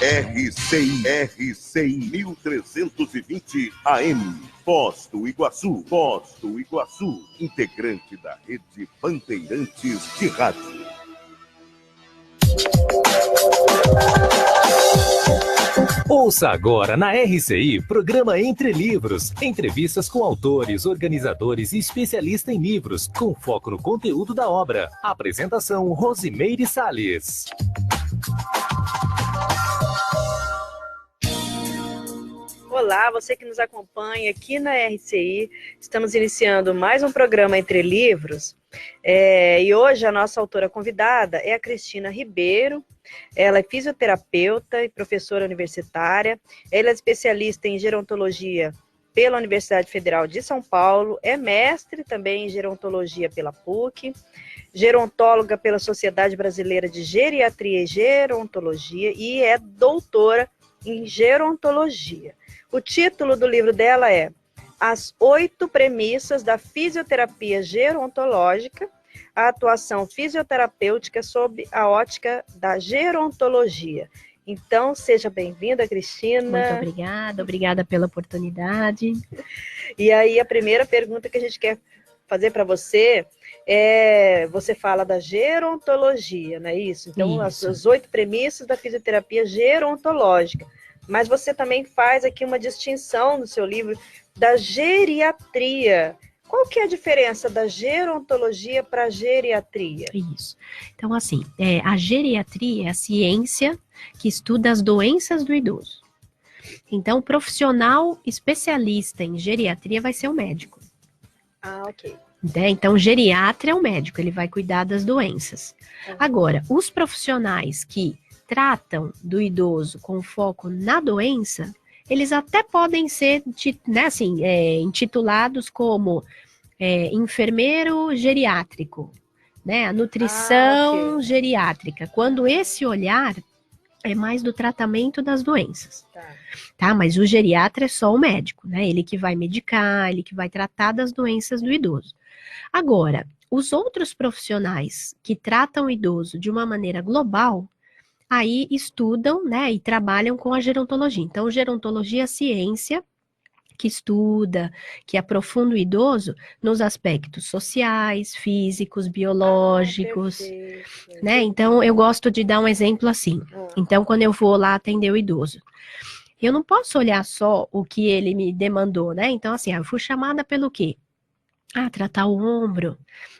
RCI 1320 AM, Foz do Iguaçu, integrante da rede Bandeirantes de Rádio. Ouça agora na RCI, programa Entre Livros. Entrevistas com autores, organizadores e especialistas em livros, com foco no conteúdo da obra. Apresentação, Rosimeire Salles. Olá, você que nos acompanha aqui na RCI. Estamos iniciando mais um programa Entre Livros. E hoje a nossa autora convidada é a Cristina Ribeiro. Ela é fisioterapeuta e professora universitária. Ela é especialista em gerontologia pela Universidade Federal de São Paulo. É mestre também em gerontologia pela PUC. Gerontóloga pela Sociedade Brasileira de Geriatria e Gerontologia. E é doutora em gerontologia. O título do livro dela é As 8 Premissas da Fisioterapia Gerontológica, a atuação fisioterapêutica sob a ótica da gerontologia. Então, seja bem-vinda, Cristina. Muito obrigada pela oportunidade. E aí, a primeira pergunta que a gente quer fazer para você é, você fala da gerontologia, não é isso? Então, Isso. as 8 premissas da fisioterapia gerontológica. Mas você também faz aqui uma distinção no seu livro da geriatria. Qual que é a diferença da gerontologia para a geriatria? Isso. Então, assim, a geriatria é a ciência que estuda as doenças do idoso. Então, o profissional especialista em geriatria vai ser o médico. Ah, ok. Então, o geriatra é o médico, ele vai cuidar das doenças. Agora, os profissionais que tratam do idoso com foco na doença, eles até podem ser, né, assim, intitulados como enfermeiro geriátrico, né, a nutrição geriátrica, quando esse olhar é mais do tratamento das doenças, tá? Mas o geriatra é só o médico, né, ele que vai medicar, ele que vai tratar das doenças do idoso. Agora, os outros profissionais que tratam o idoso de uma maneira global, aí estudam, né, e trabalham com a gerontologia. Então, gerontologia é a ciência que estuda, que aprofunda o idoso nos aspectos sociais, físicos, biológicos, né? Então, eu gosto de dar um exemplo assim. Então, quando eu vou lá atender o idoso, eu não posso olhar só o que ele me demandou, né? Então, assim, eu fui chamada pelo quê? Tratar o ombro,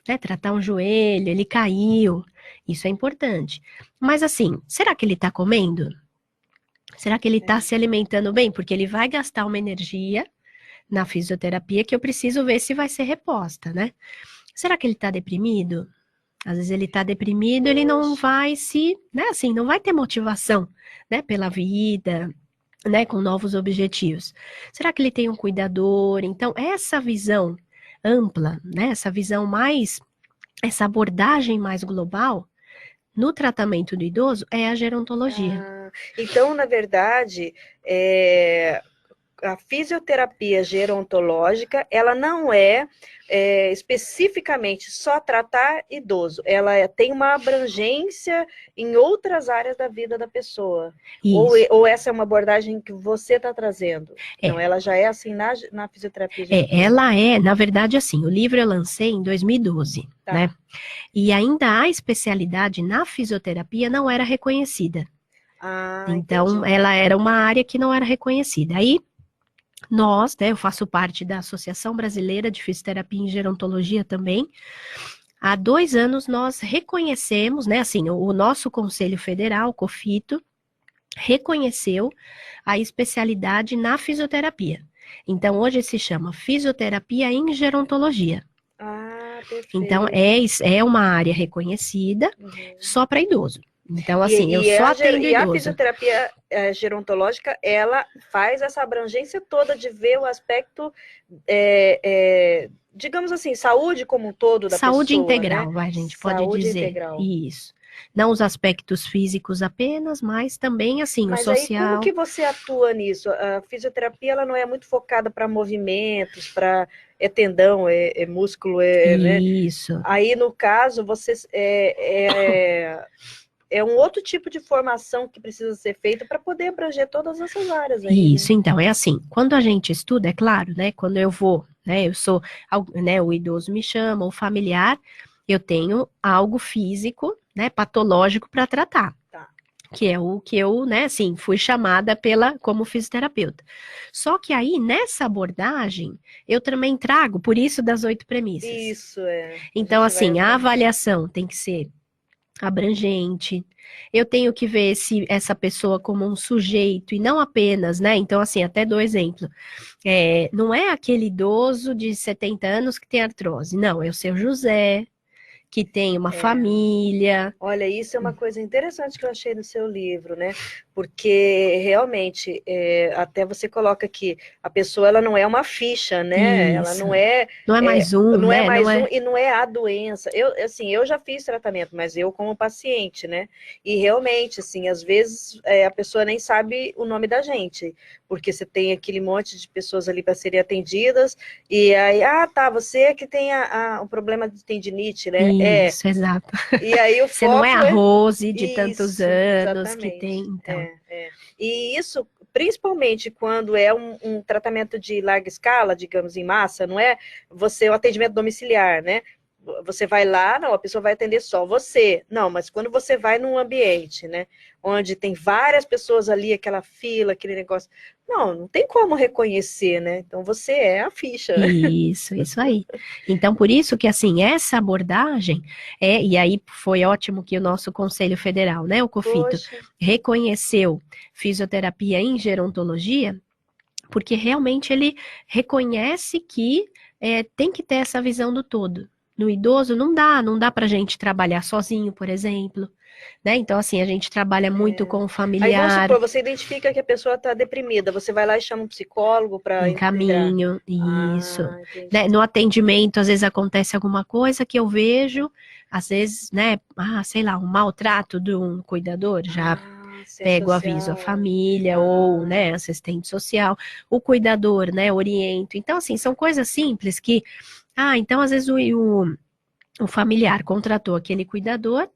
né? Tratar um joelho, ele caiu. Isso é importante. Mas assim, será que ele está comendo? Será que ele está se alimentando bem? Porque ele vai gastar uma energia na fisioterapia que eu preciso ver se vai ser reposta, né? Será que ele está deprimido? Às vezes ele está deprimido, ele não vai né, assim, não vai ter motivação, né, pela vida, né, com novos objetivos. Será que ele tem um cuidador? Então, essa visão ampla, né, essa abordagem mais global no tratamento do idoso é a gerontologia. Então, na verdade, a fisioterapia gerontológica, ela não especificamente só tratar idoso, ela tem uma abrangência em outras áreas da vida da pessoa. Ou essa é uma abordagem que você está trazendo? Não, ela já é assim na fisioterapia gerontológica? Ela na verdade, assim, o livro eu lancei em 2012, né? E ainda a especialidade na fisioterapia não era reconhecida. Então, entendi. Ela era uma área que não era reconhecida. Aí, nós, né, eu faço parte da Associação Brasileira de Fisioterapia em Gerontologia também. Há 2 anos nós reconhecemos, né, assim, o nosso Conselho Federal, o COFITO, reconheceu a especialidade na fisioterapia. Então, hoje se chama Fisioterapia em Gerontologia. Perfeito. Então, é uma área reconhecida só para idoso. Então, assim, eu só atendo idoso. E a fisioterapia gerontológica, ela faz essa abrangência toda de ver o aspecto, digamos assim, saúde como um todo da saúde pessoa, integral, né? a gente pode dizer. Saúde integral. Isso. Não os aspectos físicos apenas, mas também, assim, o social. Mas aí, como que você atua nisso? A fisioterapia, ela não é muito focada para movimentos, para tendão, músculo, né? Isso. Aí, no caso, você é um outro tipo de formação que precisa ser feita para poder abranger todas essas áreas aí. Isso, então, é assim, quando a gente estuda, é claro, né, quando eu vou, né, eu sou, né, o idoso me chama, o familiar, eu tenho algo físico, né, patológico para tratar. Tá. Que é o que eu, né, assim, fui chamada como fisioterapeuta. Só que aí, nessa abordagem, eu também trago, por isso das 8 premissas. Isso, é. Então, A gente assim, vai a ver. avaliação tem que ser abrangente, eu tenho que ver essa pessoa como um sujeito e não apenas, né? Então, assim, até dou exemplo. Não é aquele idoso de 70 anos que tem artrose, não, é o seu José, que tem uma família. Olha, isso é uma coisa interessante que eu achei no seu livro, né? Porque realmente, até você coloca que a pessoa ela não é uma ficha, né? Ela Isso. não é. Não é mais um, não né? é mais não um e não é a doença. Eu já fiz tratamento, mas eu como paciente, né? E realmente, assim, às vezes a pessoa nem sabe o nome da gente, porque você tem aquele monte de pessoas ali para serem atendidas, e aí, tá, você que tem o problema de tendinite, né? Isso, exato. E aí o Você não é a foco Rose de Isso, tantos anos exatamente. que tem, então. E isso, principalmente quando é um tratamento de larga escala, digamos, em massa, não é o atendimento domiciliar, né? Você vai lá, não, a pessoa vai atender só você. Não, mas quando você vai num ambiente, né, onde tem várias pessoas ali, aquela fila, aquele negócio, não tem como reconhecer, né? Então você é a ficha. Isso aí. Então, por isso que, assim, essa abordagem e aí foi ótimo que o nosso Conselho Federal, né, o COFITO, Poxa. reconheceu fisioterapia em gerontologia, porque realmente ele reconhece que tem que ter essa visão do todo. No idoso não dá pra gente trabalhar sozinho, por exemplo, né? Então, assim, a gente trabalha muito com o Aí vamos familiar, supor, você identifica que a pessoa está deprimida, você vai lá e chama um psicólogo para encaminho, isso. entendi. Né? No atendimento, às vezes acontece alguma coisa que eu vejo, às vezes, né, sei lá, um maltrato de um cuidador, já pego, aviso a família, ou, né, assistente social, o cuidador, né, oriento. Então, assim, são coisas simples que, então, às vezes o familiar contratou aquele cuidador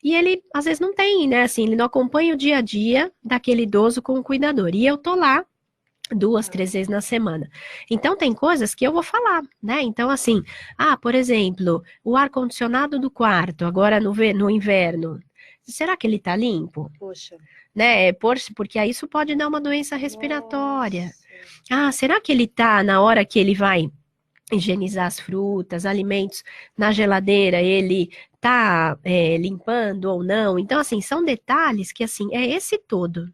e ele, às vezes, não tem, né, assim, ele não acompanha o dia a dia daquele idoso com o cuidador. E eu tô lá 2, 3 vezes na semana. Então, tem coisas que eu vou falar, né? Então, assim, por exemplo, o ar-condicionado do quarto, agora no inverno, será que ele tá limpo? Poxa. Né? Porque aí isso pode dar uma doença respiratória. Será que ele tá, na hora que ele vai higienizar as frutas, alimentos na geladeira, ele tá limpando ou não? Então, assim, são detalhes que, assim, é esse todo.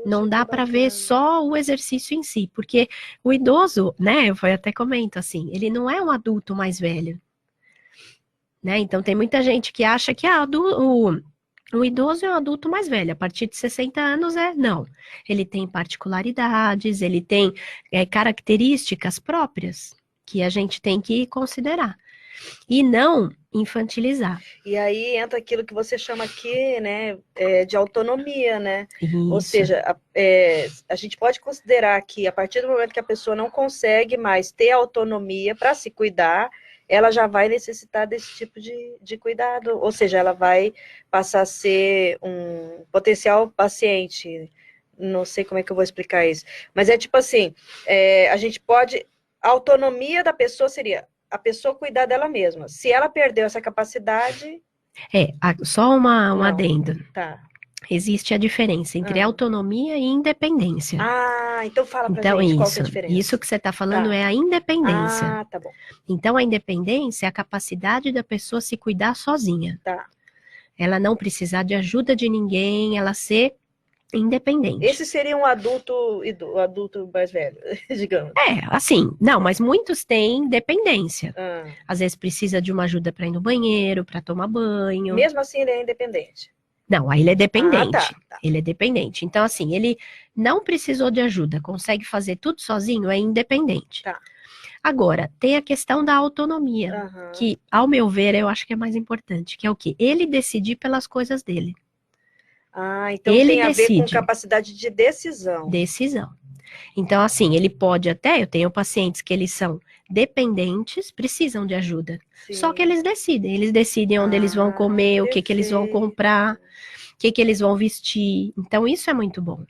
Não dá para ver só o exercício em si, porque o idoso, né, eu até comento assim, ele não é um adulto mais velho, né? Então tem muita gente que acha que o idoso é um adulto mais velho, a partir de 60 anos não. Ele tem particularidades, ele tem características próprias que a gente tem que considerar. E não infantilizar. E aí entra aquilo que você chama aqui, né, de autonomia, né? Isso. Ou seja, a gente pode considerar que a partir do momento que a pessoa não consegue mais ter autonomia para se cuidar, ela já vai necessitar desse tipo de cuidado. Ou seja, ela vai passar a ser um potencial paciente. Não sei como é que eu vou explicar isso. Mas é tipo assim, a gente pode... A autonomia da pessoa seria a pessoa cuidar dela mesma. Se ela perdeu essa capacidade... Só um adendo. Tá. Existe a diferença entre autonomia e independência. Então fala pra gente qual que é a diferença. Isso que você está falando é a independência. Tá bom. Então, a independência é a capacidade da pessoa se cuidar sozinha. Tá. Ela não precisar de ajuda de ninguém, ela ser independente. Esse seria um adulto mais velho, digamos. Assim, não, mas muitos têm dependência. Às vezes precisa de uma ajuda para ir no banheiro, para tomar banho. Mesmo assim, ele é independente. Não, aí ele é dependente. Tá. Ele é dependente. Então, assim, ele não precisou de ajuda, consegue fazer tudo sozinho, é independente. Tá. Agora, tem a questão da autonomia, que, ao meu ver, eu acho que é mais importante, que é o quê? Ele decidir pelas coisas dele. Então ele tem a ver com capacidade de decisão. Decisão. Então, assim, ele pode eu tenho pacientes que eles são dependentes, precisam de ajuda. Sim. Só que eles decidem onde eles vão comer, o que eles vão comprar. que eles vão vestir. Então, isso é muito bom.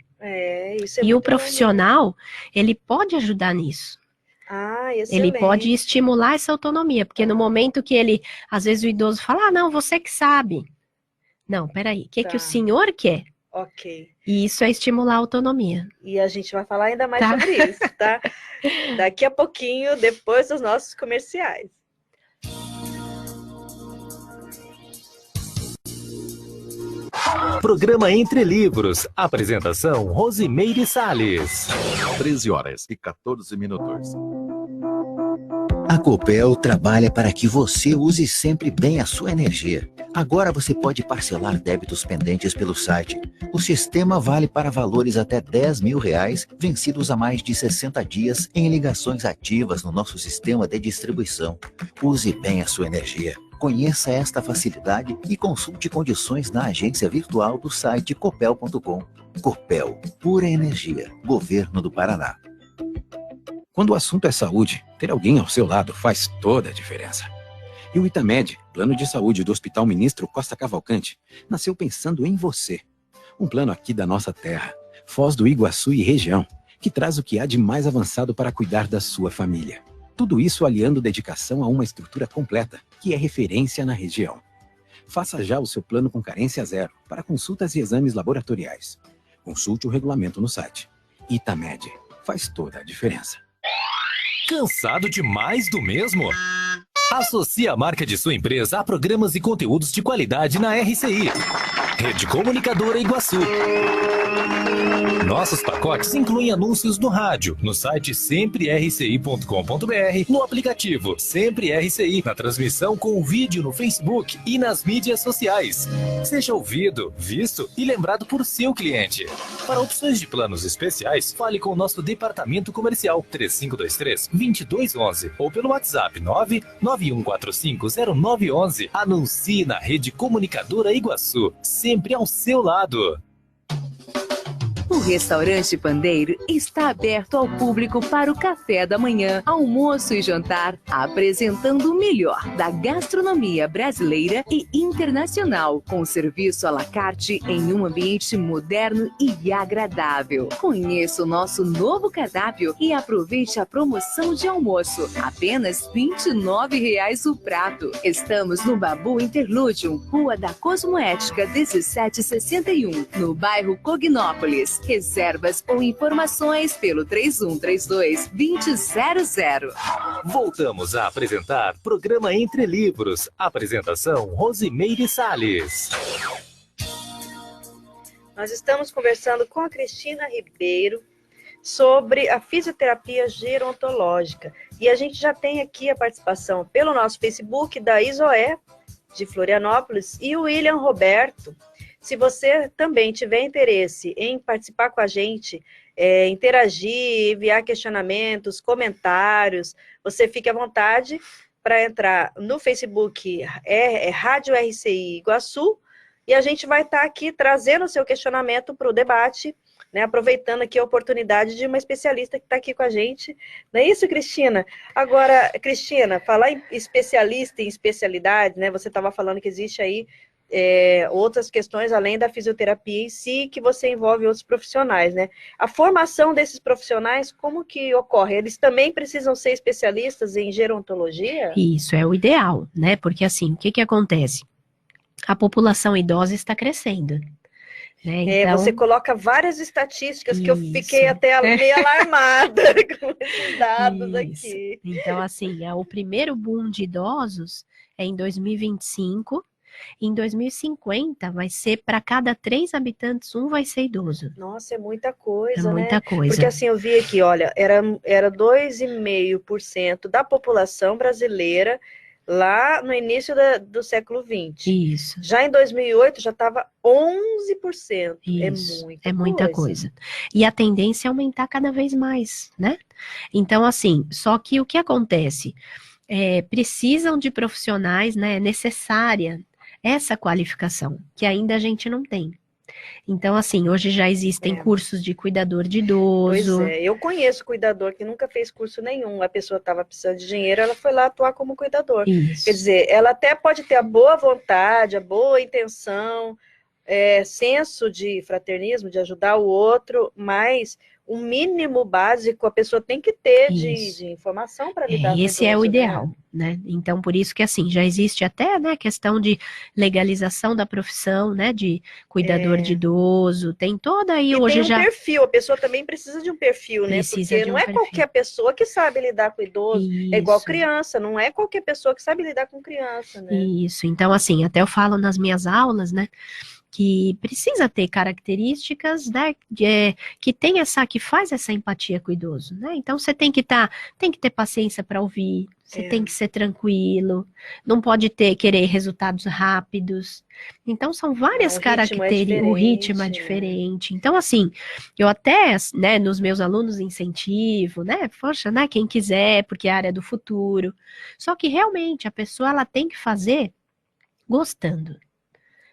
Isso é E o muito profissional, ele pode ajudar nisso. Excelente. Ele pode estimular essa autonomia, porque no momento que ele, às vezes o idoso fala, não, você que sabe. Não, peraí, o que o senhor quer? Ok. E isso é estimular a autonomia. E a gente vai falar ainda mais sobre isso, tá? Daqui a pouquinho, depois dos nossos comerciais. Programa Entre Livros. Apresentação Rosimeire Salles. 13h14. A Copel trabalha para que você use sempre bem a sua energia. Agora você pode parcelar débitos pendentes pelo site. O sistema vale para valores até R$10.000, vencidos a mais de 60 dias em ligações ativas no nosso sistema de distribuição. Use bem a sua energia. Conheça esta facilidade e consulte condições na agência virtual do site copel.com. Copel, pura energia. Governo do Paraná. Quando o assunto é saúde, ter alguém ao seu lado faz toda a diferença. E o Itamed, plano de saúde do Hospital Ministro Costa Cavalcante, nasceu pensando em você. Um plano aqui da nossa terra, Foz do Iguaçu e região, que traz o que há de mais avançado para cuidar da sua família. Tudo isso aliando dedicação a uma estrutura completa, que é referência na região. Faça já o seu plano com carência zero, para consultas e exames laboratoriais. Consulte o regulamento no site. Itamed, faz toda a diferença. Cansado de mais do mesmo? Associe a marca de sua empresa a programas e conteúdos de qualidade na RCI. Rede Comunicadora Iguaçu. Nossos pacotes incluem anúncios no rádio, no site semprerci.com.br, no aplicativo Sempre RCI, na transmissão com vídeo no Facebook e nas mídias sociais. Seja ouvido, visto e lembrado por seu cliente. Para opções de planos especiais, fale com o nosso departamento comercial 3523-2211 ou pelo WhatsApp 991450911. Anuncie na Rede Comunicadora Iguaçu, sempre ao seu lado. O restaurante Pandeiro está aberto ao público para o café da manhã, almoço e jantar, apresentando o melhor da gastronomia brasileira e internacional, com serviço à la carte em um ambiente moderno e agradável. Conheça o nosso novo cardápio e aproveite a promoção de almoço, apenas R$ 29,00 o prato. Estamos no Babu Interludium, Rua da Cosmoética 1761, no bairro Cognópolis. Reservas ou informações pelo 3132-2000. Voltamos a apresentar Programa Entre Livros. Apresentação Rosimeire Salles. Nós estamos conversando com a Cristina Ribeiro sobre a fisioterapia gerontológica. E a gente já tem aqui a participação pelo nosso Facebook da Isoé, de Florianópolis, e o William Roberto. Se você também tiver interesse em participar com a gente, interagir, enviar questionamentos, comentários, você fique à vontade para entrar no Facebook, Rádio RCI Iguaçu, e a gente vai estar aqui trazendo o seu questionamento para o debate, né, aproveitando aqui a oportunidade de uma especialista que está aqui com a gente. Não é isso, Cristina? Agora, Cristina, falar em especialista, em especialidade, né, você estava falando que existe aí outras questões além da fisioterapia em si, que você envolve outros profissionais, né? A formação desses profissionais, como que ocorre? Eles também precisam ser especialistas em gerontologia? Isso é o ideal, né? Porque assim, o que acontece? A população idosa está crescendo. Né? Então, você coloca várias estatísticas que eu fiquei até meio alarmada com esses dados aqui. Então, assim, o primeiro boom de idosos é em 2025. Em 2050, vai ser para cada 3 habitantes, 1 vai ser idoso. Nossa, é muita coisa, né? Muita coisa. Porque assim, eu vi aqui, olha, era 2,5% da população brasileira lá no início do século XX. Isso. Já em 2008, já estava 11%. Isso, é muita coisa. E a tendência é aumentar cada vez mais, né? Então, assim, só que o que acontece? Precisam de profissionais, né? É necessária essa qualificação, que ainda a gente não tem. Então, assim, hoje já existem cursos de cuidador de idoso. Pois eu conheço cuidador que nunca fez curso nenhum. A pessoa estava precisando de dinheiro, ela foi lá atuar como cuidador. Isso. Quer dizer, ela até pode ter a boa vontade, a boa intenção, senso de fraternismo, de ajudar o outro, mas o mínimo básico a pessoa tem que ter de informação para lidar com isso. Esse é o ideal, né? Então, por isso que, assim, já existe até, né, questão de legalização da profissão, né, de cuidador de idoso, tem toda aí, hoje tem um já... perfil, a pessoa também precisa de um perfil, né? Porque não é qualquer pessoa que sabe lidar com idoso, é igual criança, não é qualquer pessoa que sabe lidar com criança, né? Isso, então, assim, até eu falo nas minhas aulas, né, que precisa ter características, né, que faz essa empatia com o idoso, né? Então você tem que ter paciência para ouvir, você tem que ser tranquilo, não pode querer resultados rápidos. Então são várias características, o ritmo é diferente. Então assim, eu até, né, nos meus alunos incentivo, né, poxa, né, quem quiser, porque é a área do futuro. Só que realmente a pessoa ela tem que fazer gostando.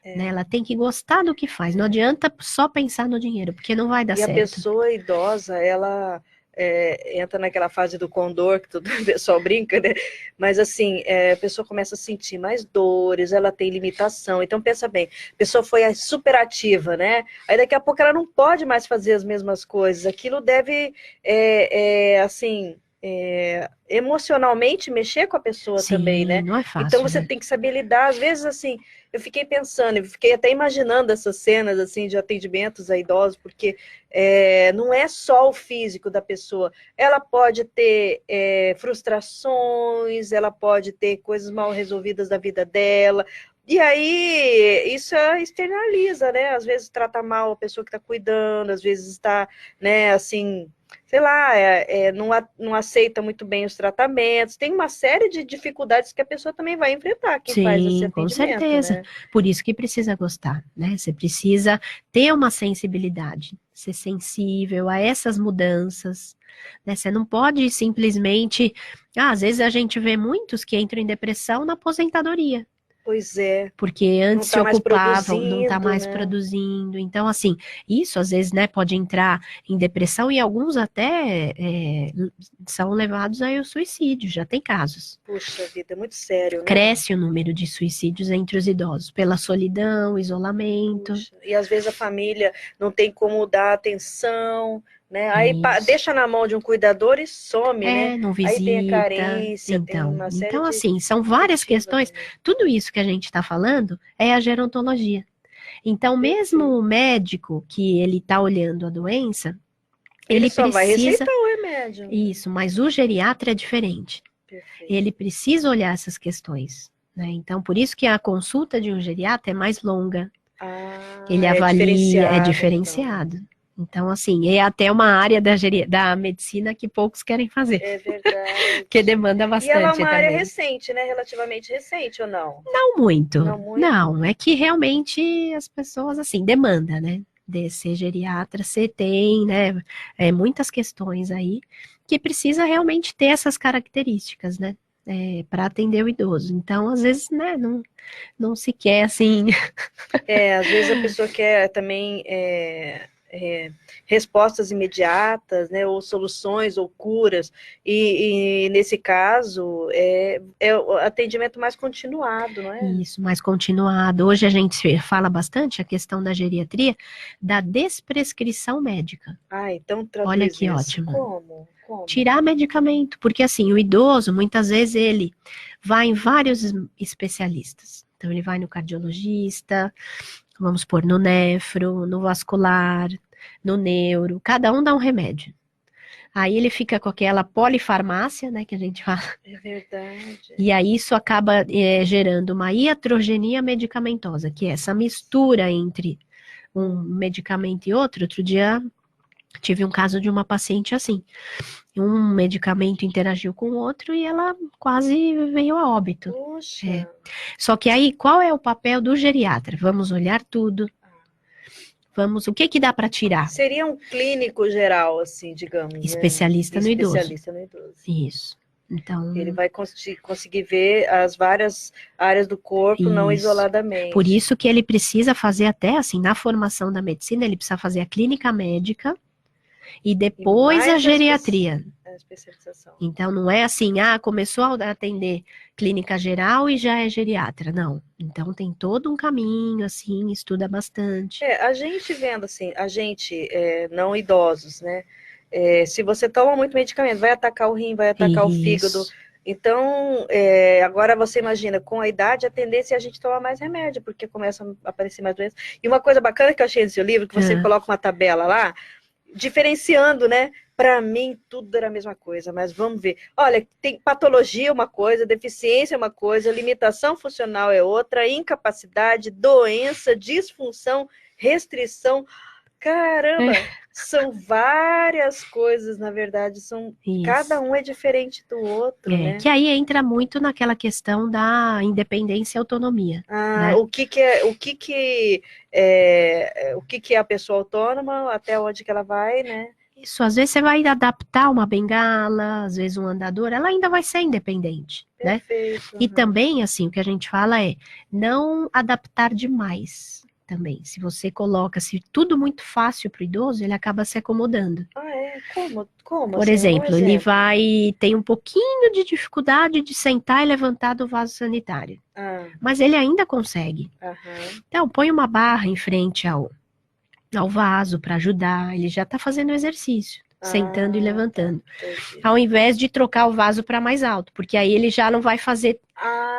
Né, ela tem que gostar do que faz, não adianta só pensar no dinheiro, porque não vai dar certo. E a pessoa idosa, ela entra naquela fase do condor, que todo o pessoal brinca, né? Mas assim, a pessoa começa a sentir mais dores, ela tem limitação. Então pensa bem, a pessoa foi superativa, né? Aí daqui a pouco ela não pode mais fazer as mesmas coisas. Aquilo deve, emocionalmente mexer com a pessoa também, né? Não é fácil, então você tem que saber lidar, às vezes assim, eu fiquei pensando, eu fiquei até imaginando essas cenas assim de atendimentos a idosos, porque não é só o físico da pessoa, ela pode ter frustrações, ela pode ter coisas mal resolvidas da vida dela, e aí isso externaliza, né? Às vezes trata mal a pessoa que está cuidando, às vezes está, né, assim, sei lá, não aceita muito bem os tratamentos, tem uma série de dificuldades que a pessoa também vai enfrentar, quem faz esse atendimento. Com certeza, né? Por isso que precisa gostar, né? Você precisa ter uma sensibilidade, ser sensível a essas mudanças, né? Você não pode simplesmente, às vezes a gente vê muitos que entram em depressão na aposentadoria. Pois é. Porque antes se ocupavam, não está mais né? produzindo. Então, assim, isso às vezes, né, pode entrar em depressão e alguns até são levados ao suicídio, já tem casos. Puxa vida, é muito sério, né? Cresce o número de suicídios entre os idosos, pela solidão, isolamento. Puxa. E às vezes a família não tem como dar atenção, né? Aí deixa na mão de um cuidador e some, né? Não visita. Aí tem a carência, então, tem uma série então assim, são várias questões. Também. Tudo isso que a gente está falando é a gerontologia. Então, mesmo o médico que ele está olhando a doença, ele só precisa... vai receitar o remédio. Isso, mas o geriatra é diferente. Perfeito. Ele precisa olhar essas questões, né? Então, por isso que a consulta de um geriatra é mais longa. Ele avalia, é diferenciado. Então, assim, é até uma área da medicina que poucos querem fazer. É verdade. Que demanda bastante. E ela é uma também. área recente, né? Relativamente recente, ou não? Não muito. Não muito? Não, é que realmente as pessoas, assim, demanda, né? De ser geriatra, você tem, né? Muitas questões aí que precisa realmente ter essas características, né? Para atender o idoso. Então, às vezes, né? Não se quer, assim... Às vezes a pessoa quer também... respostas imediatas, né, ou soluções, ou curas, e nesse caso é o atendimento mais continuado, não é? Isso, mais continuado. Hoje a gente fala bastante a questão da geriatria, da desprescrição médica. Então traduz Olha que isso. ótimo. Como? Tirar medicamento, porque assim, o idoso, muitas vezes ele vai em vários especialistas. Então ele vai no cardiologista, vamos pôr no nefro, no vascular, no neuro, cada um dá um remédio. Aí ele fica com aquela polifarmácia, né, que a gente fala. É verdade. E aí isso acaba gerando uma iatrogenia medicamentosa, que é essa mistura entre um medicamento e outro. Outro dia tive um caso de uma paciente assim. Um medicamento interagiu com o outro e ela quase veio a óbito. Poxa. Só que aí, qual é o papel do geriatra? Vamos olhar tudo. O que dá para tirar? Seria um clínico geral, assim, digamos. Especialista no idoso. Especialista no idoso. Isso. Então, ele vai conseguir ver as várias áreas do corpo, não isoladamente. Por isso que ele precisa fazer até, assim, na formação da medicina, ele precisa fazer a clínica médica e depois a geriatria. especialização. Então, não é assim, começou a atender clínica geral e já é geriatra, não. Então, tem todo um caminho, assim, estuda bastante. A gente vendo assim, não idosos, né? Se você toma muito medicamento, vai atacar o rim, vai atacar o fígado. Então, agora você imagina, com a idade, a tendência é a gente tomar mais remédio, porque começam a aparecer mais doenças. E uma coisa bacana que eu achei no seu livro, que você coloca uma tabela lá, diferenciando, né? Para mim, tudo era a mesma coisa, mas vamos ver. Olha, tem patologia uma coisa, deficiência uma coisa, limitação funcional é outra, incapacidade, doença, disfunção, restrição. Caramba, são várias coisas, na verdade, cada um é diferente do outro, né? Que aí entra muito naquela questão da independência e autonomia. Né? O que é a pessoa autônoma, até onde que ela vai, né? Isso, às vezes você vai adaptar uma bengala, às vezes um andador, ela ainda vai ser independente, Perfeito, né? E também, assim, o que a gente fala é não adaptar demais também. Se você coloca tudo muito fácil para o idoso, ele acaba se acomodando. Como? Por assim, exemplo, ele tem um pouquinho de dificuldade de sentar e levantar do vaso sanitário. Mas ele ainda consegue. Então, põe uma barra em frente ao vaso para ajudar, ele já está fazendo o exercício, sentando e levantando. Ao invés de trocar o vaso para mais alto, porque aí ele já não vai fazer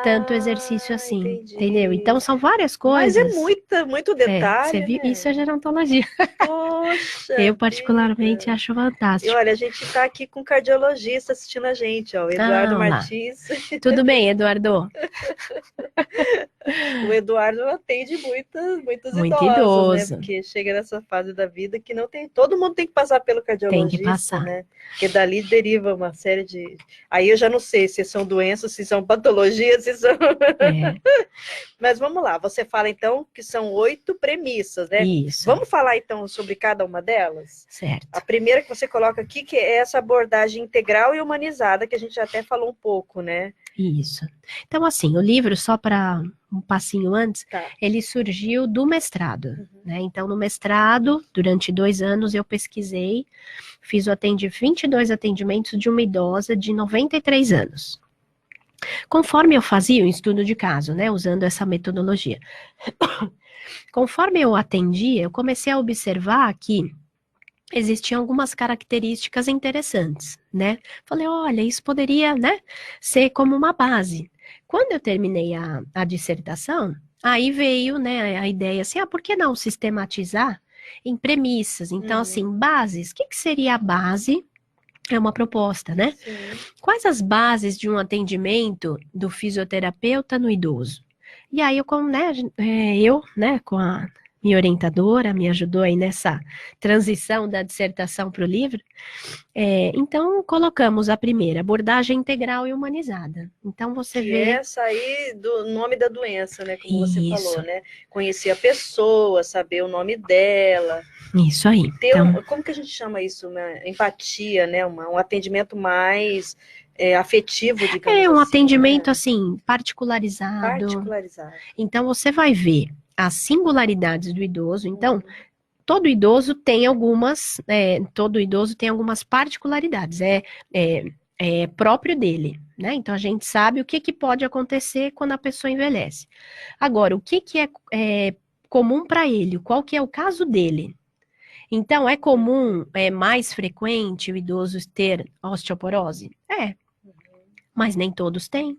tanto exercício assim, entendi. Entendeu? Então são várias coisas. Mas é muito detalhe, você viu? né? Isso é gerontologia. Poxa, eu particularmente acho fantástico. E olha, a gente está aqui com um cardiologista assistindo a gente, ó, o Eduardo Martins. Tudo bem, Eduardo? O Eduardo atende muitos Muito idosos, né? Porque chega nessa fase da vida que não tem. Todo mundo tem que passar pelo cardiologista, tem que passar. Né? Porque dali deriva uma série de. Aí eu já não sei se são doenças, se são patologias, se são. Mas vamos lá, você fala então que são 8 premissas, né? Isso. Vamos falar então sobre cada uma delas? Certo. A primeira que você coloca aqui, que é essa abordagem integral e humanizada, que a gente até falou um pouco, né? Isso. Então, assim, o livro, só para um passinho antes, ele surgiu do mestrado, né? Então, no mestrado, durante 2 anos, eu pesquisei, fiz 22 atendimentos de uma idosa de 93 anos. Conforme eu fazia o estudo de caso, né, usando essa metodologia, conforme eu atendia, eu comecei a observar que existiam algumas características interessantes, né? Falei, olha, isso poderia, né, ser como uma base. Quando eu terminei a dissertação, aí veio, né, a ideia assim, por que não sistematizar em premissas? Então, assim, bases, o que seria a base? É uma proposta, né? Sim. Quais as bases de um atendimento do fisioterapeuta no idoso? E aí eu, com a minha orientadora, me ajudou aí nessa transição da dissertação para o livro. Então, colocamos a primeira, abordagem integral e humanizada. Então, você vê... essa aí do nome da doença, né? Como você falou, né? Conhecer a pessoa, saber o nome dela. Isso aí. Como que a gente chama isso? Uma empatia, né? Um atendimento mais afetivo, digamos assim. Um atendimento, assim, particularizado. Então, você vai ver as singularidades do idoso. Então, todo idoso tem algumas particularidades, é próprio dele, né? Então, a gente sabe o que pode acontecer quando a pessoa envelhece. Agora, o que é comum para ele? Qual que é o caso dele? Então, é comum, é mais frequente o idoso ter osteoporose? Mas nem todos têm.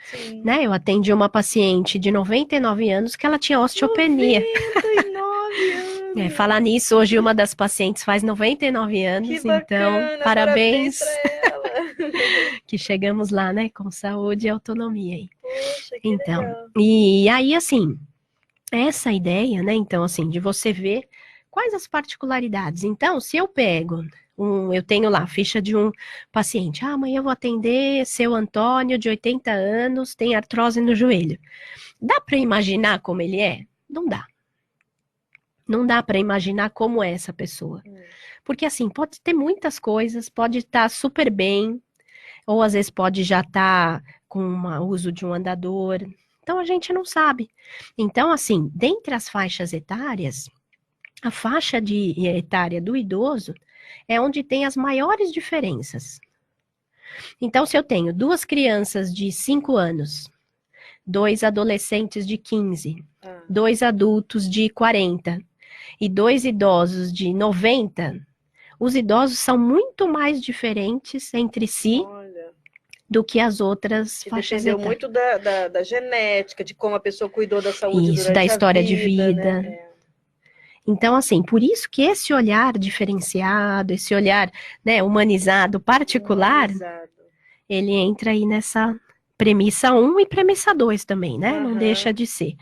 Sim. Né? Eu atendi uma paciente de 99 anos que ela tinha osteopenia. 99 anos! Falar nisso, hoje uma das pacientes faz 99 anos, que bacana, então parabéns pra ela. Que chegamos lá, né, com saúde e autonomia aí. Poxa, que então, legal. E aí, assim, essa ideia, né, então, assim, de você ver quais as particularidades. Então, se eu pego... eu tenho lá a ficha de um paciente. Amanhã eu vou atender seu Antônio, de 80 anos, tem artrose no joelho. Dá para imaginar como ele é? Não dá. Não dá para imaginar como é essa pessoa. Porque, assim, pode ter muitas coisas, pode estar super bem, ou às vezes pode já estar com o uso de um andador. Então, a gente não sabe. Então, assim, dentre as faixas etárias, a faixa etária do idoso é onde tem as maiores diferenças, Então, se eu tenho 2 crianças de 5 anos, 2 adolescentes de 15, 2 adultos de 40 e 2 idosos de 90, os idosos são muito mais diferentes entre si do que as outras faixas dependeu etárias. muito da genética, de como a pessoa cuidou da saúde Isso, durante da história a vida, de vida. né? Então, assim, por isso que esse olhar diferenciado, esse olhar, né, humanizado, particular, ele entra aí nessa premissa 1 e premissa 2 também, né? Não deixa de ser.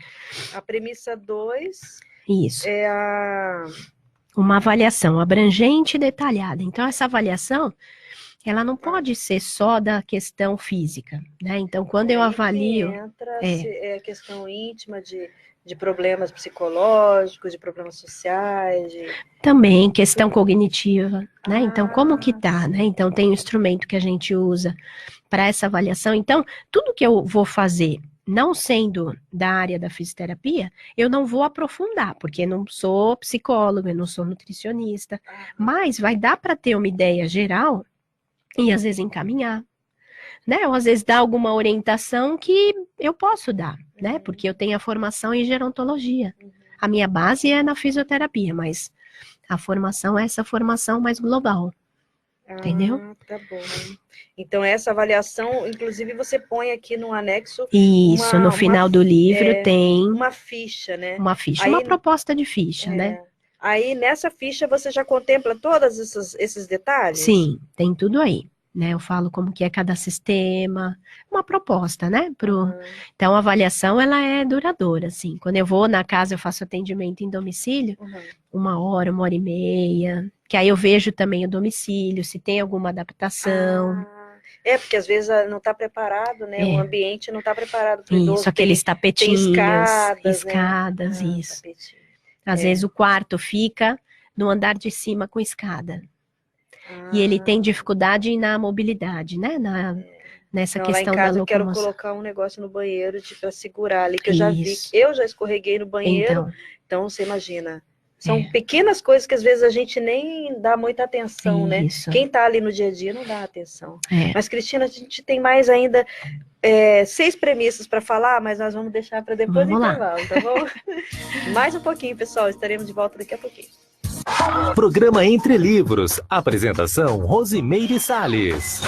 A premissa 2 isso. É uma avaliação abrangente e detalhada. Então, essa avaliação, ela não pode ser só da questão física, né? Então, quando eu avalio... É a questão íntima de problemas psicológicos, de problemas sociais. Também, questão cognitiva, né? Então, como que tá, né? Então, tem um instrumento que a gente usa para essa avaliação. Então, tudo que eu vou fazer, não sendo da área da fisioterapia, eu não vou aprofundar, porque eu não sou psicóloga, eu não sou nutricionista, mas vai dar para ter uma ideia geral e às vezes encaminhar, né? Ou às vezes dar alguma orientação que eu posso dar, né? Porque eu tenho a formação em gerontologia. A minha base é na fisioterapia, mas a formação é essa formação mais global. Entendeu? Tá bom. Então, essa avaliação, inclusive, você põe aqui no anexo... Isso, no final do livro tem... Uma ficha, né? Uma ficha, uma proposta de ficha, né? Aí, nessa ficha, você já contempla todos esses detalhes? Sim, tem tudo aí, né? Eu falo como que é cada sistema, uma proposta, né? Então, a avaliação, ela é duradoura, assim. Quando eu vou na casa, eu faço atendimento em domicílio, 1 hora, 1h30, que aí eu vejo também o domicílio, se tem alguma adaptação. Porque às vezes não está preparado, né? O ambiente não está preparado para o idoso. Isso, aqueles tapetinhos, escadas, né? Isso. Às vezes o quarto fica no andar de cima com escada. E ele tem dificuldade na mobilidade, né? Nessa questão lá em casa da eu quero locomoção. colocar um negócio no banheiro para segurar ali, que eu já vi. Eu já escorreguei no banheiro, então você imagina. São pequenas coisas que às vezes a gente nem dá muita atenção, né? Quem tá ali no dia a dia não dá atenção. Mas, Cristina, a gente tem mais ainda 6 premissas para falar, mas nós vamos deixar para depois do intervalo, tá bom? Mais um pouquinho, pessoal. Estaremos de volta daqui a pouquinho. Programa Entre Livros. Apresentação Rosimeire Salles.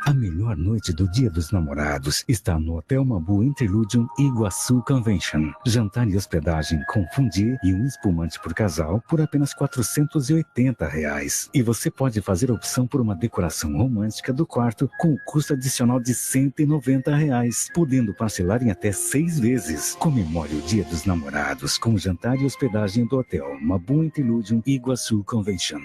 A melhor noite do Dia dos Namorados está no Hotel Mabu Interludium Iguaçu Convention. Jantar e hospedagem com fondue e um espumante por casal por apenas R$480. E você pode fazer a opção por uma decoração romântica do quarto com custo adicional de R$190, podendo parcelar em até 6 vezes. Comemore o Dia dos Namorados com jantar e hospedagem do Hotel Mabu Interludium Iguaçu Convention.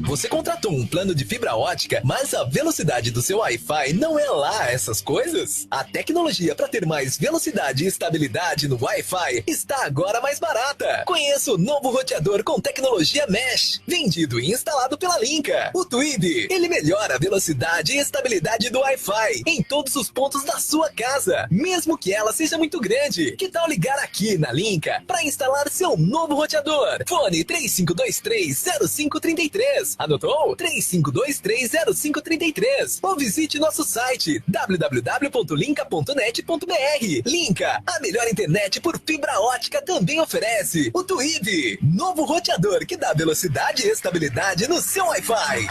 Você contratou um plano de fibra ótica, mas a velocidade do seu Wi-Fi não é lá essas coisas? A tecnologia para ter mais velocidade e estabilidade no Wi-Fi está agora mais barata. Conheça o novo roteador com tecnologia Mesh, vendido e instalado pela Linka. O Twib, ele melhora a velocidade e estabilidade do Wi-Fi em todos os pontos da sua casa, mesmo que ela seja muito grande. Que tal ligar aqui na Linka para instalar seu novo roteador? Fone 3523-0533. Anotou? 3523-0533. Ou visite nosso site www.linka.net.br. Linka, a melhor internet por fibra ótica, também oferece o Twib, novo roteador que dá velocidade e estabilidade no seu Wi-Fi.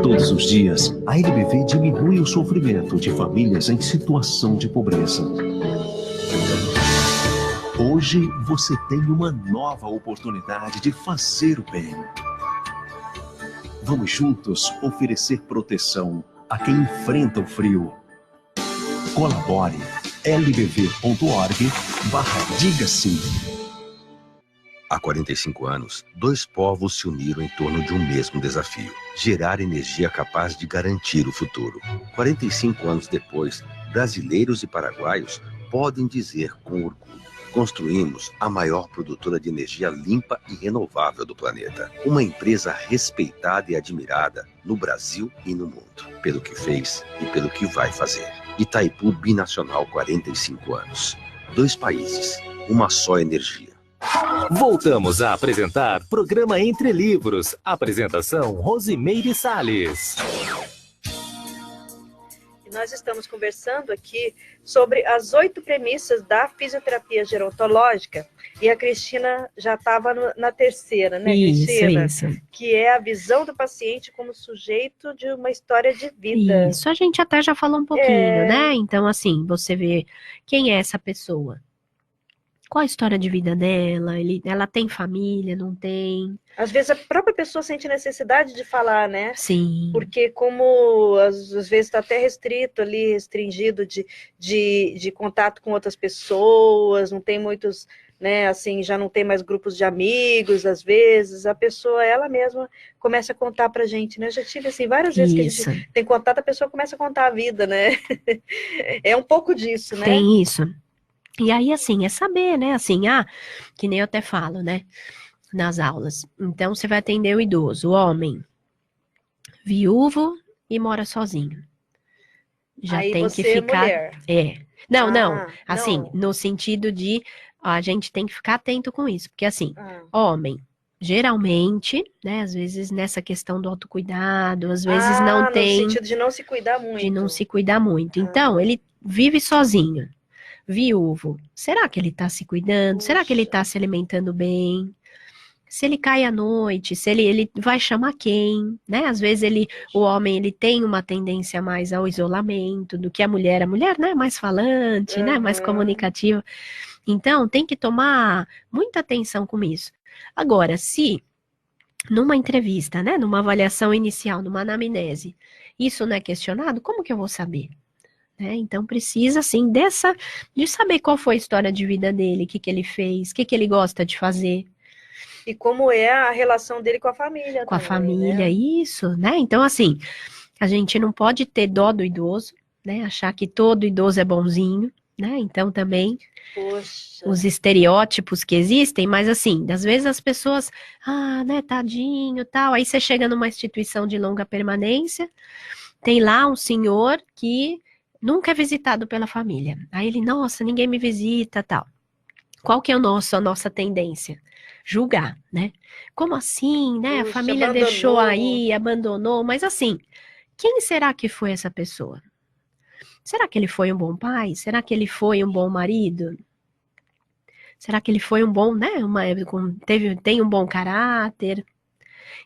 Todos os dias, a LBV diminui o sofrimento de famílias em situação de pobreza. Hoje você tem uma nova oportunidade de fazer o bem. Vamos juntos oferecer proteção a quem enfrenta o frio. Colabore lbv.org/diga-sim. Há 45 anos, 2 povos se uniram em torno de um mesmo desafio: gerar energia capaz de garantir o futuro. 45 anos depois, brasileiros e paraguaios podem dizer com orgulho: construímos a maior produtora de energia limpa e renovável do planeta. Uma empresa respeitada e admirada no Brasil e no mundo, pelo que fez e pelo que vai fazer. Itaipu Binacional, 45 anos. 2 países, uma só energia. Voltamos a apresentar Programa Entre Livros. Apresentação Rosimeire Salles. Nós estamos conversando aqui sobre as 8 premissas da fisioterapia gerontológica e a Cristina já estava na terceira, né, Cristina? Isso. Que é a visão do paciente como sujeito de uma história de vida. Isso, a gente até já falou um pouquinho, né? Então, assim, você vê quem é essa pessoa. Qual a história de vida dela? Ela tem família, não tem? Às vezes a própria pessoa sente necessidade de falar, né? Sim. Porque como às vezes está até restrito ali, restringido de contato com outras pessoas, não tem muitos, né, assim, já não tem mais grupos de amigos, às vezes, a pessoa, ela mesma começa a contar pra gente, né? Eu já tive, assim, várias vezes que a gente tem contato, a pessoa começa a contar a vida, né? É um pouco disso, né? Tem isso. E aí, assim, é saber, né, assim, que nem eu até falo, né, nas aulas. Então, você vai atender o idoso, o homem, viúvo e mora sozinho. Já aí tem você que ficar... mulher. Não, assim, no sentido de, a gente tem que ficar atento com isso, porque assim, homem, geralmente, né, às vezes nessa questão do autocuidado, às vezes não tem... no sentido de não se cuidar muito. De não se cuidar muito. Então, ele vive sozinho. Viúvo, será que ele está se cuidando? Puxa. Será que ele está se alimentando bem? Se ele cai à noite, se ele vai chamar quem, né? Às vezes o homem, ele tem uma tendência mais ao isolamento do que a mulher, né? Mais falante, né? Mais comunicativa. Então, tem que tomar muita atenção com isso. Agora, se numa entrevista, né? Numa avaliação inicial, numa anamnese, isso não é questionado, como que eu vou saber? Então precisa, assim, de saber qual foi a história de vida dele, o que ele fez, o que ele gosta de fazer. E como é a relação dele com a família. Com também, a família, né? Isso, né? Então, assim, a gente não pode ter dó do idoso, né? Achar que todo idoso é bonzinho, né? Então também os estereótipos que existem, mas assim, às vezes as pessoas, né, tadinho, tal. Aí você chega numa instituição de longa permanência, tem lá um senhor que nunca é visitado pela família. Aí ele, nossa, ninguém me visita, tal. Qual que é a nossa tendência? Julgar, né? Como assim, né? A família abandonou. Deixou aí, abandonou, mas assim, quem será que foi essa pessoa? Será que ele foi um bom pai? Será que ele foi um bom marido? Será que ele foi um bom, né? Tem um bom caráter?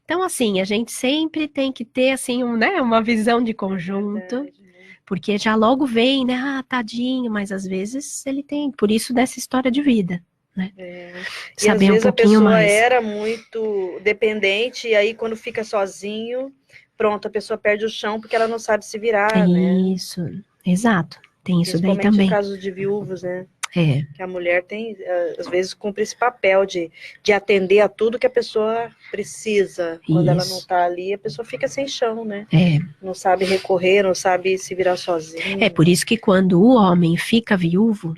Então, assim, a gente sempre tem que ter, assim, uma visão de conjunto. Verdade. Porque já logo vem, né? Tadinho, mas às vezes ele tem, por isso dessa história de vida, né? E às vezes um pouquinho a pessoa mais. era muito dependente, e aí quando fica sozinho, pronto, a pessoa perde o chão porque ela não sabe se virar, né? Isso, exato. Tem isso daí Principalmente também. no caso de viúvos, né? Que a mulher tem, às vezes, cumpre esse papel de atender a tudo que a pessoa precisa. Quando ela não está ali, a pessoa fica sem chão, né? Não sabe recorrer, não sabe se virar sozinha. É por isso que quando o homem fica viúvo,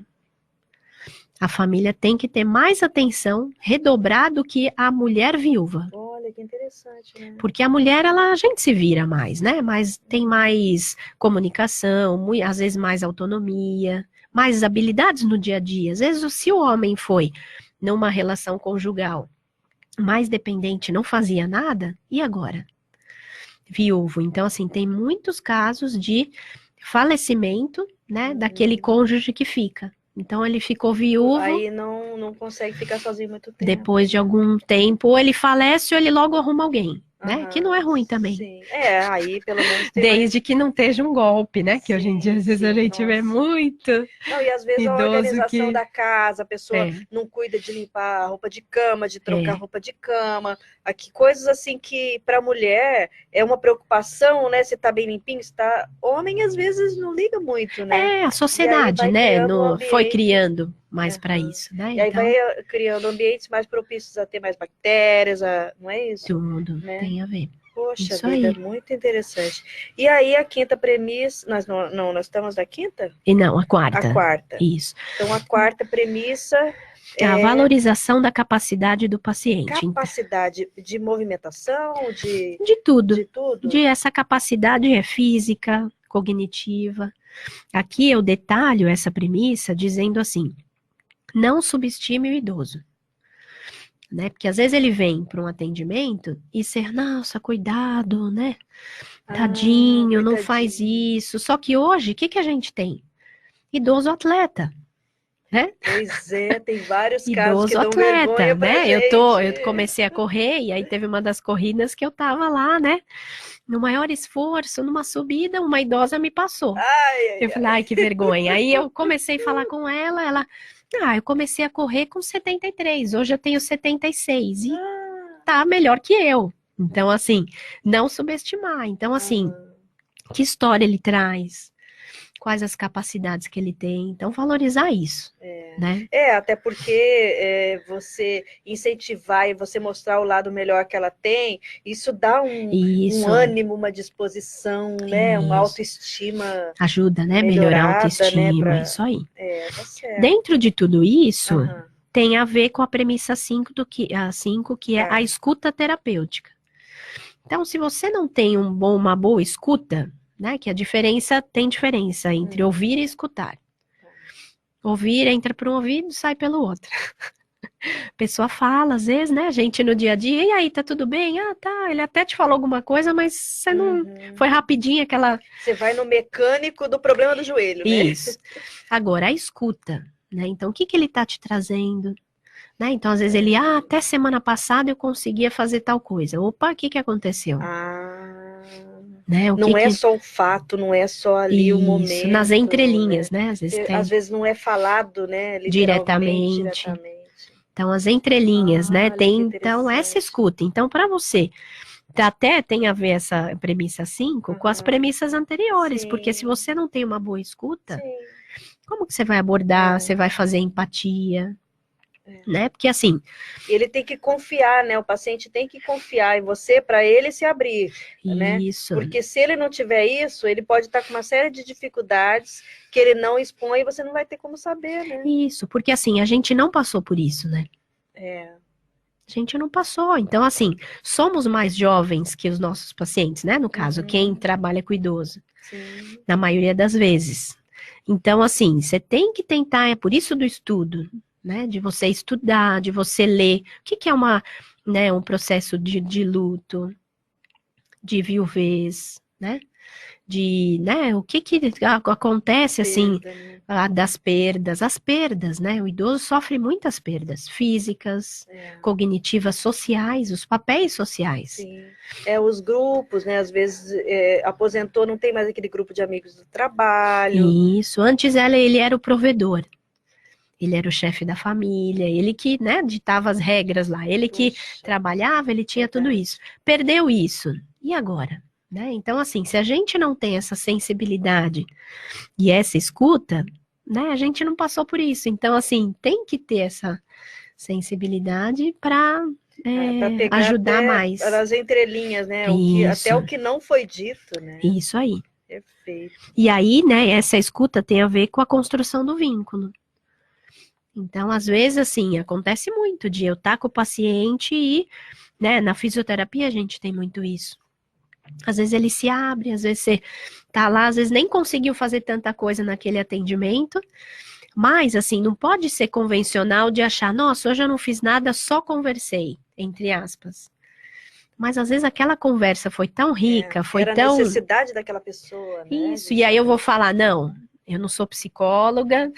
a família tem que ter mais atenção, redobrar do que a mulher viúva. Olha, que interessante, né? Porque a mulher, a gente se vira mais, né? Mas tem mais comunicação, às vezes mais autonomia, mais habilidades no dia a dia. Às vezes, se o homem foi numa relação conjugal mais dependente, não fazia nada, e agora? Viúvo. Então, assim, tem muitos casos de falecimento, né, daquele cônjuge que fica. Então, ele ficou viúvo. Aí não consegue ficar sozinho muito tempo. Depois de algum tempo, ou ele falece ou ele logo arruma alguém. Né? Que não é ruim também. Sim. Aí pelo menos tem desde que não esteja um golpe, né? Que hoje em dia, às vezes, a gente vê muito. Não, e às vezes a organização da casa, a pessoa não cuida de limpar a roupa de cama, de trocar roupa de cama. Aqui, coisas assim que para a mulher é uma preocupação, né? Se tá bem limpinho, se tá... Homem, às vezes, não liga muito, né? A sociedade, né? Foi criando mais para isso, né? E aí vai criando ambientes mais propícios a ter mais bactérias, não é isso? Tudo, né? Tem a ver. Poxa isso vida, aí. Muito interessante. E aí a quinta premissa, nós estamos na quinta? E não, a quarta. A quarta. Isso. Então a quarta premissa é a valorização da capacidade do paciente. Capacidade de movimentação, de tudo. De tudo. Essa capacidade é física, cognitiva. Aqui eu detalho essa premissa dizendo assim, não subestime o idoso. Né? Porque às vezes ele vem para um atendimento e ser, nossa, cuidado, né? Tadinho, não faz isso. Só que hoje, o que a gente tem? Idoso atleta, né? Pois é, tem vários casos idoso que dão atleta, vergonha pra né? gente. Eu comecei a correr e aí teve uma das corridas que eu tava lá, né? No maior esforço, numa subida, uma idosa me passou. Eu falei, ai, que vergonha. Aí eu comecei a falar com ela, eu comecei a correr com 73, hoje eu tenho 76 e tá melhor que eu. Então, assim, não subestimar. Então, assim, que história ele traz? Quais as capacidades que ele tem? Então, valorizar isso, né? Até porque você incentivar e você mostrar o lado melhor que ela tem, isso dá um ânimo, uma disposição, né? Uma autoestima. Ajuda, né? Melhorar a autoestima, né? Isso aí. Tá certo. Dentro de tudo isso, tem a ver com a premissa 5, que é a escuta terapêutica. Então, se você não tem uma boa escuta, né, que tem diferença entre ouvir e escutar. Ouvir entra por um ouvido, sai pelo outro. A pessoa fala, às vezes, né, a gente no dia a dia, e aí, tá tudo bem? Ah, tá, ele até te falou alguma coisa, mas você não, foi rapidinho aquela... Você vai no mecânico do problema do joelho, né? Isso. Agora, a escuta, né, então o que ele tá te trazendo? Né? Então, às vezes ele, até semana passada eu conseguia fazer tal coisa. Opa, o que aconteceu? Né? Não é só o fato, não é só ali o momento. Nas entrelinhas, né? Às vezes não é falado, né? Diretamente. Então, as entrelinhas, né? Então, essa escuta. Então, para você, até tem a ver essa premissa 5 com as premissas anteriores, porque se você não tem uma boa escuta, como que você vai abordar, você vai fazer empatia? Né? Porque assim... Ele tem que confiar, né? O paciente tem que confiar em você para ele se abrir, né? Porque se ele não tiver isso, ele pode estar com uma série de dificuldades que ele não expõe e você não vai ter como saber, né? Isso, porque assim, a gente não passou por isso, né? A gente não passou. Então, assim, somos mais jovens que os nossos pacientes, né? No caso, quem trabalha com idoso. Na maioria das vezes. Então, assim, você tem que tentar, é por isso do estudo, né, de você estudar, de você ler. O que é um processo de luto, de viuvez, né? O que acontece, assim, das perdas, as perdas, né? O idoso sofre muitas perdas físicas, cognitivas, sociais, os papéis sociais. Sim. Os grupos, né? Às vezes aposentou, não tem mais aquele grupo de amigos do trabalho. Isso, antes ele era o provedor. Ele era o chefe da família, ele que, né, ditava as regras lá, ele que trabalhava, ele tinha tudo isso. Perdeu isso. E agora? Né? Então, assim, se a gente não tem essa sensibilidade e essa escuta, né, a gente não passou por isso. Então, assim, tem que ter essa sensibilidade para ajudar mais. As entrelinhas, né? Até o que não foi dito, né? Isso aí. Perfeito. E aí, né, essa escuta tem a ver com a construção do vínculo. Então, às vezes, assim, acontece muito de eu estar com o paciente e, né, na fisioterapia a gente tem muito isso. Às vezes ele se abre, às vezes você tá lá, às vezes nem conseguiu fazer tanta coisa naquele atendimento, mas, assim, não pode ser convencional de achar, nossa, hoje eu não fiz nada, só conversei, entre aspas. Mas, às vezes, aquela conversa foi tão rica, foi era tão... a necessidade daquela pessoa, né? Isso, e aí eu vou falar, não... Eu não sou psicóloga,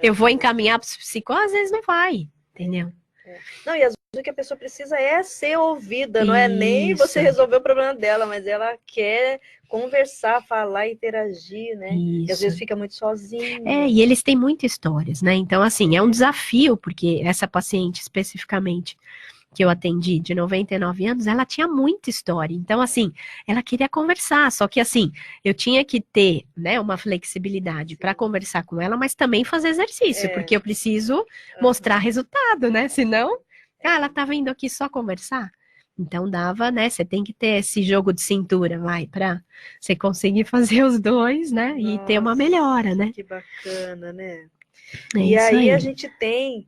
eu vou encaminhar para o psicólogo, às vezes não vai, entendeu? Não, e às vezes o que a pessoa precisa é ser ouvida, não é nem você resolver o problema dela, mas ela quer conversar, falar, interagir, né? E às vezes fica muito sozinha. E eles têm muitas histórias, né? Então, assim, é um desafio, porque essa paciente especificamente que eu atendi, de 99 anos, ela tinha muita história. Então, assim, ela queria conversar, só que, assim, eu tinha que ter, né, uma flexibilidade para conversar com ela, mas também fazer exercício, porque eu preciso mostrar resultado, né? Senão, ela tá vindo aqui só conversar. Então, dava, né? Você tem que ter esse jogo de cintura, para você conseguir fazer os dois, né? E ter uma melhora, né? Que bacana, né? É e aí, aí a gente tem...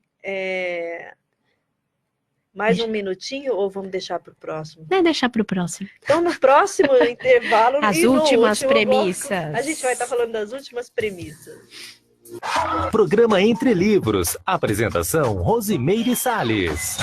Mais um minutinho ou vamos deixar para o próximo? Não, deixar para o próximo. Então, no próximo intervalo... As últimas premissas. A gente vai estar falando das últimas premissas. Programa Entre Livros. Apresentação Rosimeire Salles.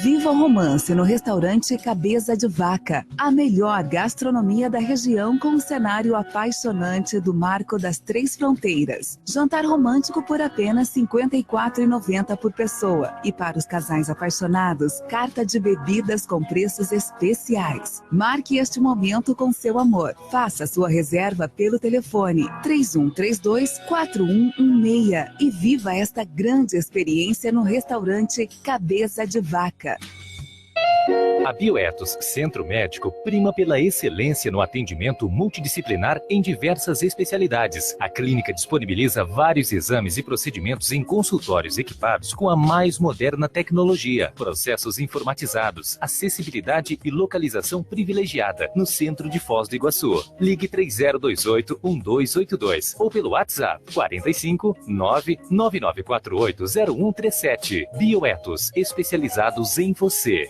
Viva o romance no restaurante Cabeça de Vaca. A melhor gastronomia da região com um cenário apaixonante do Marco das Três Fronteiras. Jantar romântico por apenas R$ 54,90 por pessoa. E para os casais apaixonados, carta de bebidas com preços especiais. Marque este momento com seu amor. Faça sua reserva pelo telefone 3132-4116 e viva esta grande experiência no restaurante Cabeça de Vaca. A Bioetos Centro Médico prima pela excelência no atendimento multidisciplinar em diversas especialidades. A clínica disponibiliza vários exames e procedimentos em consultórios equipados com a mais moderna tecnologia, processos informatizados, acessibilidade e localização privilegiada no centro de Foz do Iguaçu. Ligue 3028-1282 ou pelo WhatsApp 45 99948 0137. Bioetos, especializados em você.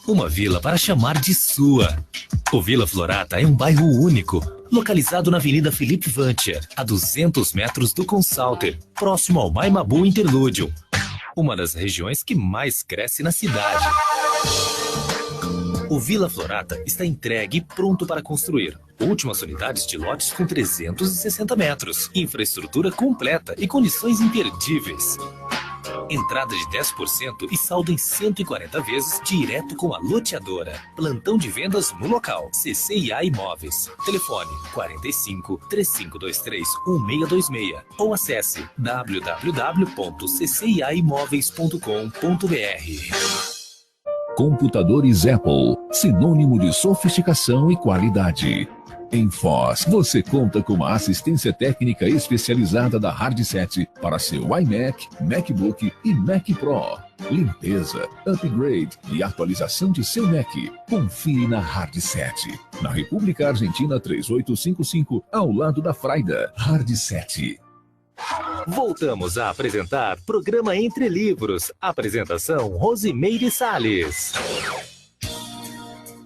Uma vila para chamar de sua. O Vila Florata é um bairro único, localizado na Avenida Felipe Vancher, a 200 metros do Consalter, próximo ao Maimabu Interlúdio, uma das regiões que mais cresce na cidade. O Vila Florata está entregue e pronto para construir. Últimas unidades de lotes com 360 metros, infraestrutura completa e condições imperdíveis. Entrada de 10% e saldo em 140 vezes direto com a loteadora. Plantão de vendas no local. CCIA Imóveis. Telefone 45 3523 1626 ou acesse www.cciaimoveis.com.br. Computadores Apple, sinônimo de sofisticação e qualidade. Em Foz, você conta com uma assistência técnica especializada da Hardset para seu iMac, MacBook e Mac Pro. Limpeza, upgrade e atualização de seu Mac. Confie na Hardset. Na República Argentina 3855, ao lado da Fraida. Hardset. Voltamos a apresentar Programa Entre Livros. Apresentação Rosimeire Salles.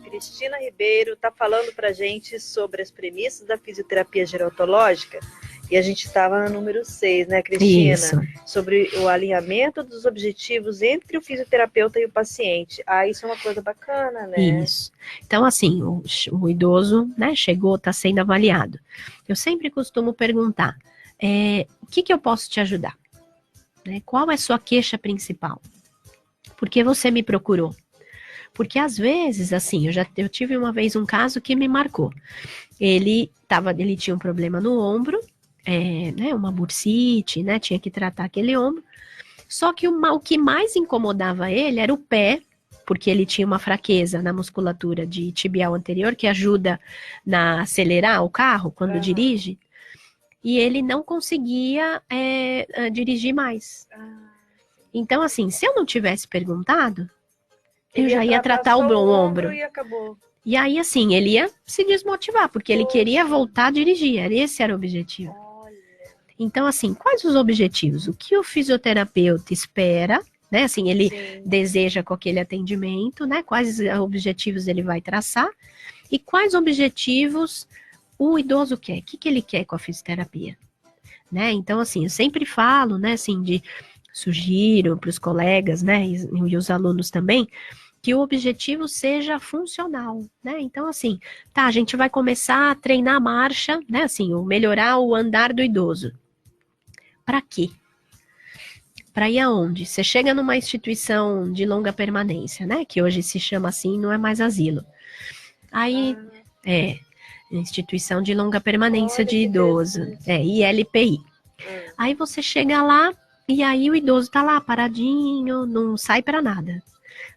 Cristina Ribeiro está falando para a gente sobre as premissas da fisioterapia gerontológica e a gente estava no número 6, né, Cristina? Isso. Sobre o alinhamento dos objetivos entre o fisioterapeuta e o paciente. Isso é uma coisa bacana, né? Isso. Então, assim, o idoso, né, chegou, está sendo avaliado. Eu sempre costumo perguntar, o que eu posso te ajudar? Né? Qual é a sua queixa principal? Por que você me procurou? Porque às vezes, assim, eu tive uma vez um caso que me marcou. Ele tinha um problema no ombro, né, uma bursite, né, tinha que tratar aquele ombro. Só que o que mais incomodava ele era o pé, porque ele tinha uma fraqueza na musculatura de tibial anterior, que ajuda a acelerar o carro quando dirige. E ele não conseguia dirigir mais. Então, assim, se eu não tivesse perguntado, eu já ia tratar o ombro. E acabou. E aí, assim, ele ia se desmotivar, porque ele queria voltar a dirigir. Esse era o objetivo. Então, assim, quais os objetivos? O que o fisioterapeuta espera, né? Assim, ele deseja com aquele atendimento, né? Quais objetivos ele vai traçar e quais objetivos o idoso quer. O que ele quer com a fisioterapia? Né? Então, assim, eu sempre falo, né, assim, sugiro para os colegas, né, e os alunos também, que o objetivo seja funcional, né? Então, assim, a gente vai começar a treinar a marcha, né, assim, melhorar o andar do idoso. Para quê? Para ir aonde? Você chega numa instituição de longa permanência, né, que hoje se chama assim, não é mais asilo. Aí, instituição de longa permanência de idoso, ILPI. Aí você chega lá, e aí o idoso tá lá paradinho, não sai para nada.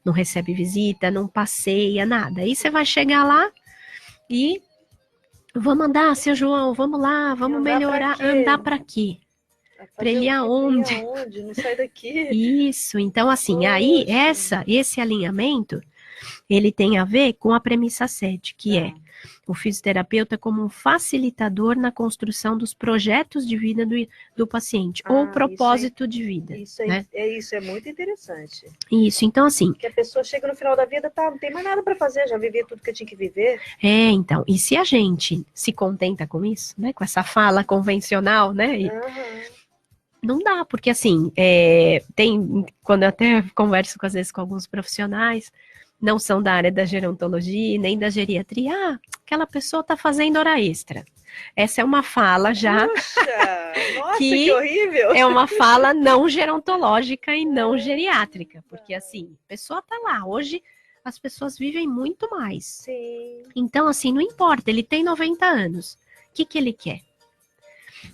Não recebe visita, não passeia, nada. Aí você vai chegar lá e vamos andar, seu João, vamos lá, vamos melhorar. Andar para quê? Para ele ir aonde? Não sai daqui. Isso, então assim, aí esse alinhamento ele tem a ver com a premissa 7, que é o fisioterapeuta como um facilitador na construção dos projetos de vida do paciente, ou propósito de vida. Isso né? Isso é muito interessante. Isso, então assim... Que a pessoa chega no final da vida, não tem mais nada para fazer, já vivi tudo que eu tinha que viver. Então, e se a gente se contenta com isso, né, com essa fala convencional, né, não dá, porque assim, quando eu até converso às vezes com alguns profissionais, não são da área da gerontologia, nem da geriatria, aquela pessoa está fazendo hora extra. Essa é uma fala já... Nossa, que horrível! É uma fala não gerontológica e não geriátrica, porque assim, a pessoa está lá, hoje as pessoas vivem muito mais. Sim. Então assim, não importa, ele tem 90 anos, o que ele quer?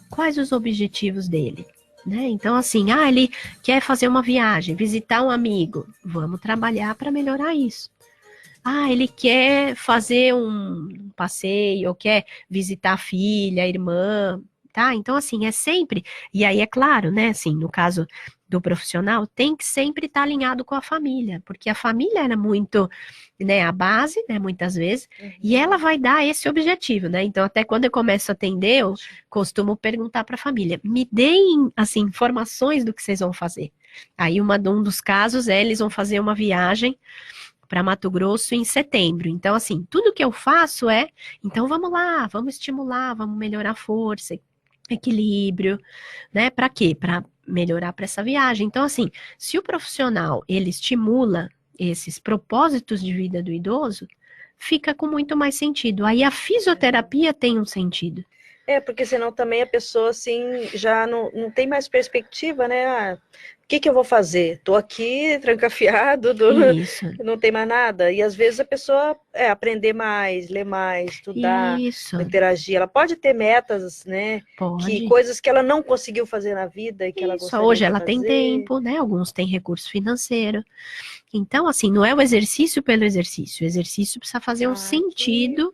Quais os objetivos dele? Né? Então assim, ele quer fazer uma viagem, visitar um amigo, vamos trabalhar para melhorar isso. Ele quer fazer um passeio, ou quer visitar a filha, a irmã, tá? Então assim, é sempre, e aí é claro, né, assim, no caso do profissional, tem que sempre estar alinhado com a família, porque a família era muito, né, a base, né, muitas vezes, e ela vai dar esse objetivo, né, então até quando eu começo a atender, eu costumo perguntar para a família, me deem, assim, informações do que vocês vão fazer. Aí um dos casos eles vão fazer uma viagem para Mato Grosso em setembro, então assim, tudo que eu faço então vamos lá, vamos estimular, vamos melhorar a força, equilíbrio, né, para quê? Para melhorar para essa viagem. Então, assim, se o profissional, ele estimula esses propósitos de vida do idoso, fica com muito mais sentido. Aí a fisioterapia tem um sentido. Porque senão também a pessoa, assim, já não tem mais perspectiva, né? O que eu vou fazer? Tô aqui, trancafiado, não tem mais nada. E às vezes a pessoa aprender mais, ler mais, estudar, interagir. Ela pode ter metas, né? Coisas que ela não conseguiu fazer na vida e que ela gostaria hoje de ela fazer. tem tempo, né? Alguns têm recurso financeiro. Então, assim, não é o exercício pelo exercício. O exercício precisa fazer um sentido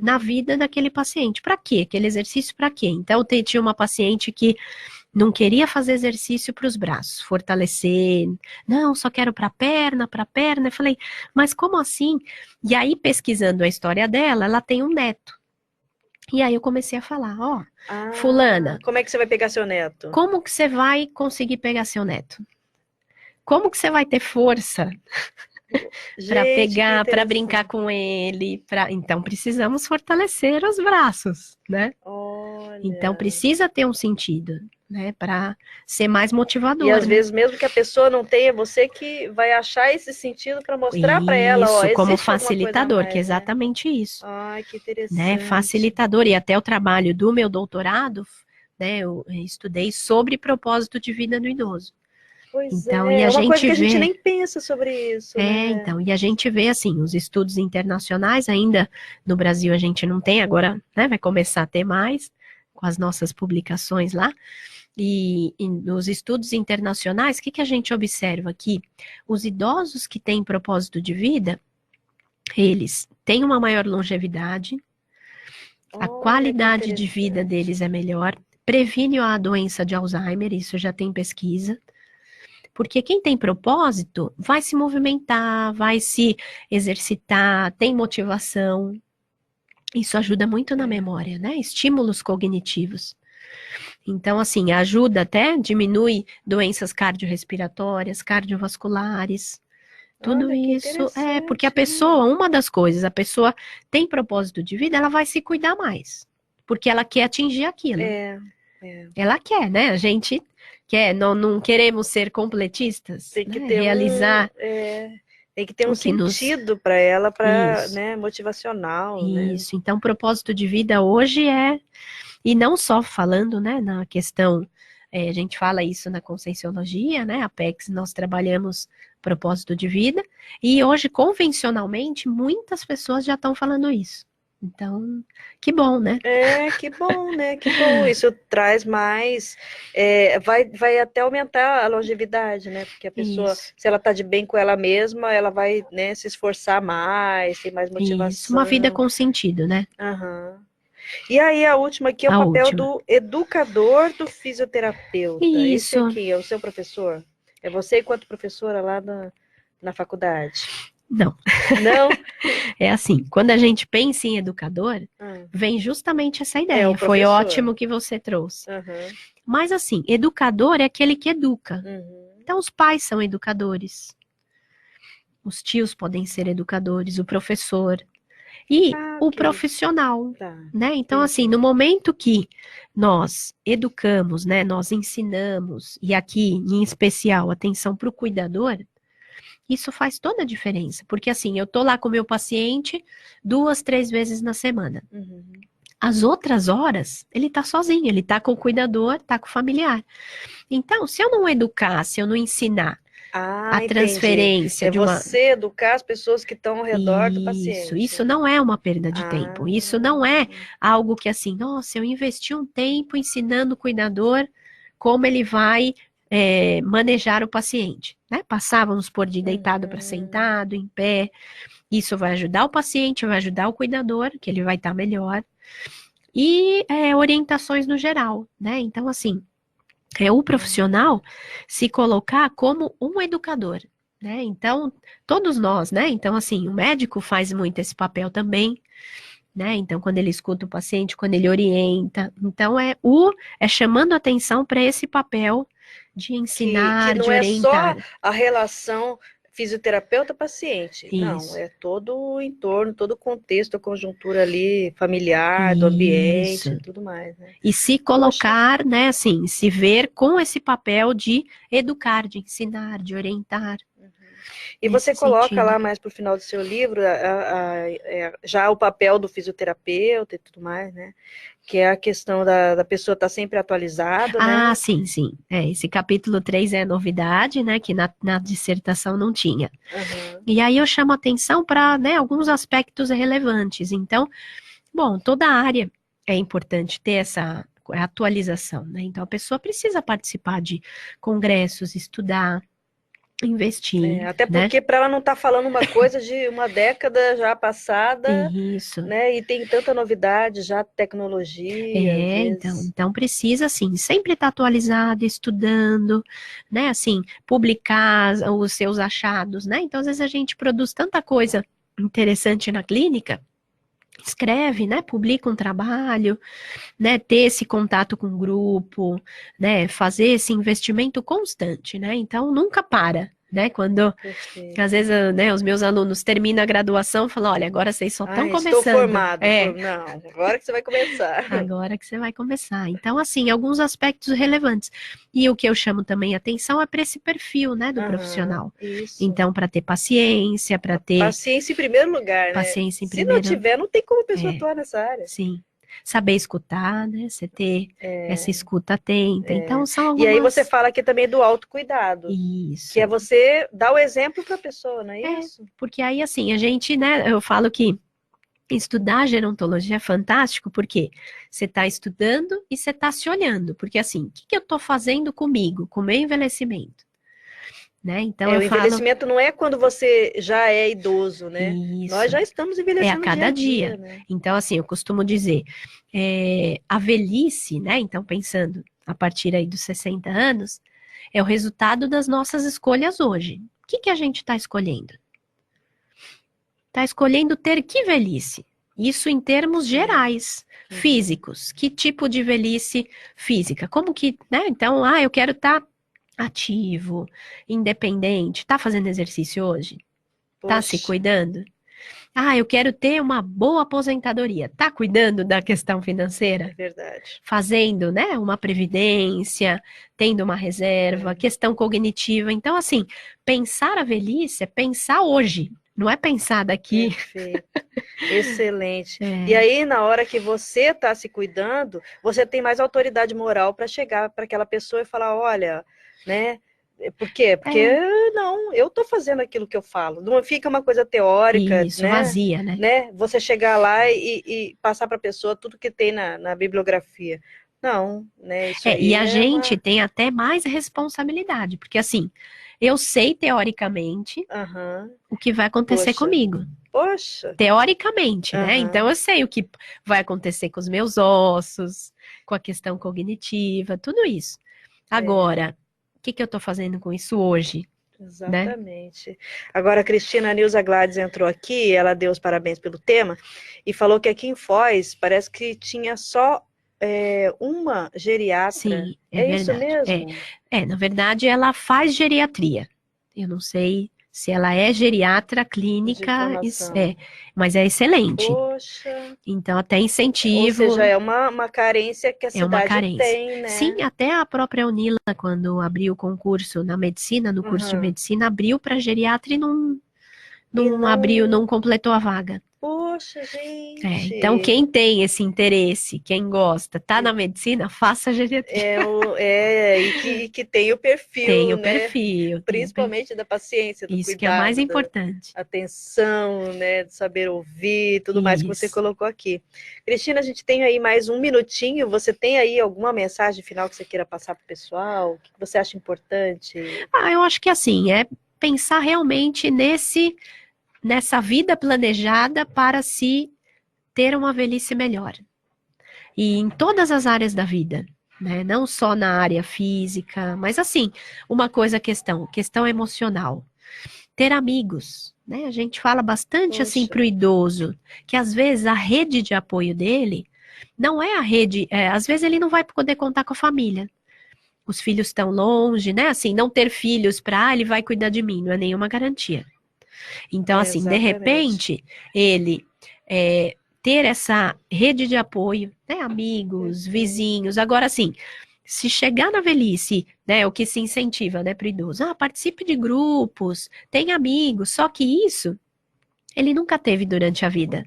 na vida daquele paciente. Para quê? Aquele exercício para quê? Então, tinha uma paciente que não queria fazer exercício para os braços, fortalecer. Não, só quero para a perna. Eu falei, mas como assim? E aí, pesquisando a história dela, ela tem um neto. E aí eu comecei a falar, fulana... Como é que você vai pegar seu neto? Como que você vai conseguir pegar seu neto? Como que você vai ter força para pegar, para brincar com ele? Então, precisamos fortalecer os braços, né? Olha. Então, precisa ter um sentido, né? Para ser mais motivador. E às vezes, mesmo que a pessoa não tenha, você que vai achar esse sentido para mostrar para ela. Isso, como facilitador, mais, que é exatamente isso. Ai, que interessante. Né? Facilitador. E até o trabalho do meu doutorado, né? Eu estudei sobre propósito de vida do idoso. Pois então, e a gente coisa que a gente nem pensa sobre isso. Então, e a gente vê assim, os estudos internacionais, ainda no Brasil a gente não tem, agora, né, vai começar a ter mais, com as nossas publicações lá, e nos estudos internacionais, o que a gente observa aqui? Os idosos que têm propósito de vida, eles têm uma maior longevidade, a qualidade de vida deles é melhor, previne a doença de Alzheimer, isso já tem pesquisa. Porque quem tem propósito vai se movimentar, vai se exercitar, tem motivação. Isso ajuda muito na memória, né? Estímulos cognitivos. Então, assim, ajuda até, diminui doenças cardiorrespiratórias, cardiovasculares. Tudo isso porque a pessoa, uma das coisas, a pessoa tem propósito de vida, ela vai se cuidar mais. Porque ela quer atingir aquilo. Ela quer, né? A gente... não queremos ser completistas, tem que né? ter realizar. Tem que ter um sentido para ela, né, motivacional. Isso, então o propósito de vida hoje e não só falando, né, na questão, a gente fala isso na Conscienciologia, né, a Apex, nós trabalhamos propósito de vida, e hoje, convencionalmente, muitas pessoas já estão falando isso. Então, que bom, né? Que bom, né? Que bom. Isso traz mais... vai até aumentar a longevidade, né? Porque a pessoa, se ela tá de bem com ela mesma, ela vai, né, se esforçar mais, ter mais motivação. Isso, uma vida com sentido, né? E aí, a última aqui é o papel do educador do fisioterapeuta. Isso. Esse aqui é o seu professor? É você enquanto professora lá na faculdade? Não. Não? É assim, quando a gente pensa em educador, vem justamente essa ideia. o Foi professor. ótimo que você trouxe. Uhum. Mas assim, educador é aquele que educa. Uhum. Então os pais são educadores. Os tios podem ser educadores, o professor. E o ok. profissional, Tá. né? Então, assim, no momento que nós educamos, né? Nós ensinamos, e aqui, em especial, atenção para o cuidador, isso faz toda a diferença. Porque, assim, eu tô lá com o meu paciente 2, 3 vezes na semana. Uhum. As outras horas, ele tá sozinho, ele tá com o cuidador, tá com o familiar. Então, se eu não educar, se eu não ensinar a transferência entendi. de uma... você educar as pessoas que estão ao redor do paciente. Isso não é uma perda de tempo. Isso não é algo que assim, nossa, eu investi um tempo ensinando o cuidador como ele vai manejar o paciente, né? Passar, vamos supor, de deitado para sentado, em pé. Isso vai ajudar o paciente, vai ajudar o cuidador, que ele vai estar melhor. E orientações no geral, né? Então, assim, o profissional se colocar como um educador, né? Então, todos nós, né? Então, assim, o médico faz muito esse papel também, né? Então, quando ele escuta o paciente, quando ele orienta, então é chamando atenção para esse papel de ensinar, que não de orientar. É só a relação fisioterapeuta-paciente. Não, é todo o entorno, todo o contexto, a conjuntura ali familiar, do ambiente e tudo mais, né? E se colocar, né, assim, se ver com esse papel de educar, de ensinar, de orientar. E você coloca lá mais pro final do seu livro já o papel do fisioterapeuta e tudo mais, né? Que é a questão da pessoa estar sempre atualizada, né? Sim. Esse capítulo 3 é novidade, né? Que na dissertação não tinha. Uhum. E aí eu chamo atenção para, né, alguns aspectos relevantes. Então, bom, toda a área é importante ter essa atualização, né? Então a pessoa precisa participar de congressos, estudar, investir. Até porque para ela não estar falando uma coisa de uma década já passada, isso, né? E tem tanta novidade, já tecnologia. Então precisa, assim, sempre estar atualizado, estudando, né? Assim, publicar os seus achados, né? Então, às vezes a gente produz tanta coisa interessante na clínica, escreve, né? Publica um trabalho, né? Ter esse contato com o grupo, né? Fazer esse investimento constante, né? Então, nunca para. Né, quando, às vezes, né, os meus alunos terminam a graduação, falam, olha, agora vocês só estão começando. Estou formado. Não, agora que você vai começar. Agora que você vai começar. Então, assim, alguns aspectos relevantes. E o que eu chamo também atenção é para esse perfil, né, do profissional. Isso. Então, para ter paciência, para ter... Paciência em primeiro lugar, né? Paciência em primeiro... Se não tiver, não tem como a pessoa atuar nessa área. Sim. Saber escutar, né? Você ter essa escuta atenta. Então, são algumas... E aí você fala aqui também do autocuidado. Isso. Que é você dar o exemplo para a pessoa, não é isso? Porque aí, assim, a gente, né, eu falo que estudar gerontologia é fantástico, porque você está estudando e você está se olhando. Porque, assim, o que eu estou fazendo comigo, com o meu envelhecimento? Né? Então, o envelhecimento não é quando você já é idoso, né? Isso. Nós já estamos envelhecendo a cada dia. Né? Então, assim, eu costumo dizer, a velhice, né? Então, pensando a partir aí dos 60 anos, é o resultado das nossas escolhas hoje. O que a gente está escolhendo? Está escolhendo ter que velhice? Isso em termos gerais, físicos. Que tipo de velhice física? Como que, né? Então, eu quero estar ativo, independente, tá fazendo exercício hoje? Tá se cuidando? Eu quero ter uma boa aposentadoria. Tá cuidando da questão financeira? É verdade. Fazendo, né, uma previdência, tendo uma reserva, questão cognitiva. Então, assim, pensar a velhice é pensar hoje, não é pensar daqui. Perfeito. Excelente. E aí, na hora que você está se cuidando, você tem mais autoridade moral para chegar para aquela pessoa e falar, olha, né? Por quê? Porque não, eu estou fazendo aquilo que eu falo. Não fica uma coisa teórica, isso, né? Vazia, né? Você chegar lá e passar para a pessoa tudo que tem na bibliografia. Não, né? Isso aí e a gente tem até mais responsabilidade, porque assim, eu sei teoricamente o que vai acontecer comigo. Poxa! Teoricamente, né? Então eu sei o que vai acontecer com os meus ossos, com a questão cognitiva, tudo isso. Agora, o que eu estou fazendo com isso hoje? Exatamente. Né? Agora, a Cristina Nilza Gladys entrou aqui, ela deu os parabéns pelo tema, e falou que aqui em Foz parece que tinha só uma geriatra. Sim, é isso mesmo? Na verdade, ela faz geriatria. Eu não sei se ela é geriatra clínica, mas é excelente. Poxa. Então, até incentivo. Ou seja, é uma carência que a cidade tem, né? Sim, até a própria Unila, quando abriu o concurso na medicina, no curso de medicina, abriu para geriatra e não abriu, não completou a vaga. Poxa, gente. Então, quem tem esse interesse, quem gosta, tá na medicina, faça geriatria. E que tem o perfil, tem o né? perfil. Principalmente da paciência, do Isso cuidado, que é mais importante. Atenção, né? De saber ouvir, tudo mais que você colocou aqui. Cristina, a gente tem aí mais um minutinho. Você tem aí alguma mensagem final que você queira passar para o pessoal? O que você acha importante? Eu acho que assim, é pensar realmente nessa vida planejada para se ter uma velhice melhor. E em todas as áreas da vida, né? Não só na área física, mas assim, uma coisa questão emocional. Ter amigos, né? A gente fala bastante assim para o idoso, que às vezes a rede de apoio dele não é a rede, às vezes ele não vai poder contar com a família. Os filhos estão longe, né? Assim, não ter filhos para ele vai cuidar de mim, não é nenhuma garantia. Então, assim, exatamente. De repente, ele ter essa rede de apoio, né, amigos, vizinhos. Agora, assim, se chegar na velhice, né, o que se incentiva, né, para o idoso, participe de grupos, tenha amigos, só que isso ele nunca teve durante a vida.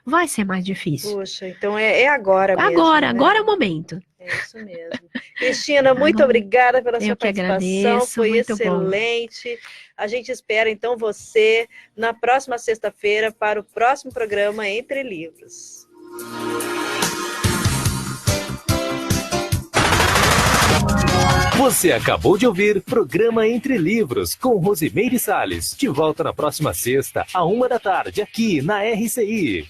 Vai ser mais difícil. Poxa, então é agora mesmo. Agora é o momento. É isso mesmo. Cristina, muito obrigada pela sua participação. Foi excelente. Bom. A gente espera, então, você na próxima sexta-feira para o próximo programa Entre Livros. Você acabou de ouvir Programa Entre Livros com Rosimeire Salles. De volta na próxima sexta, à 13h, aqui na RCI.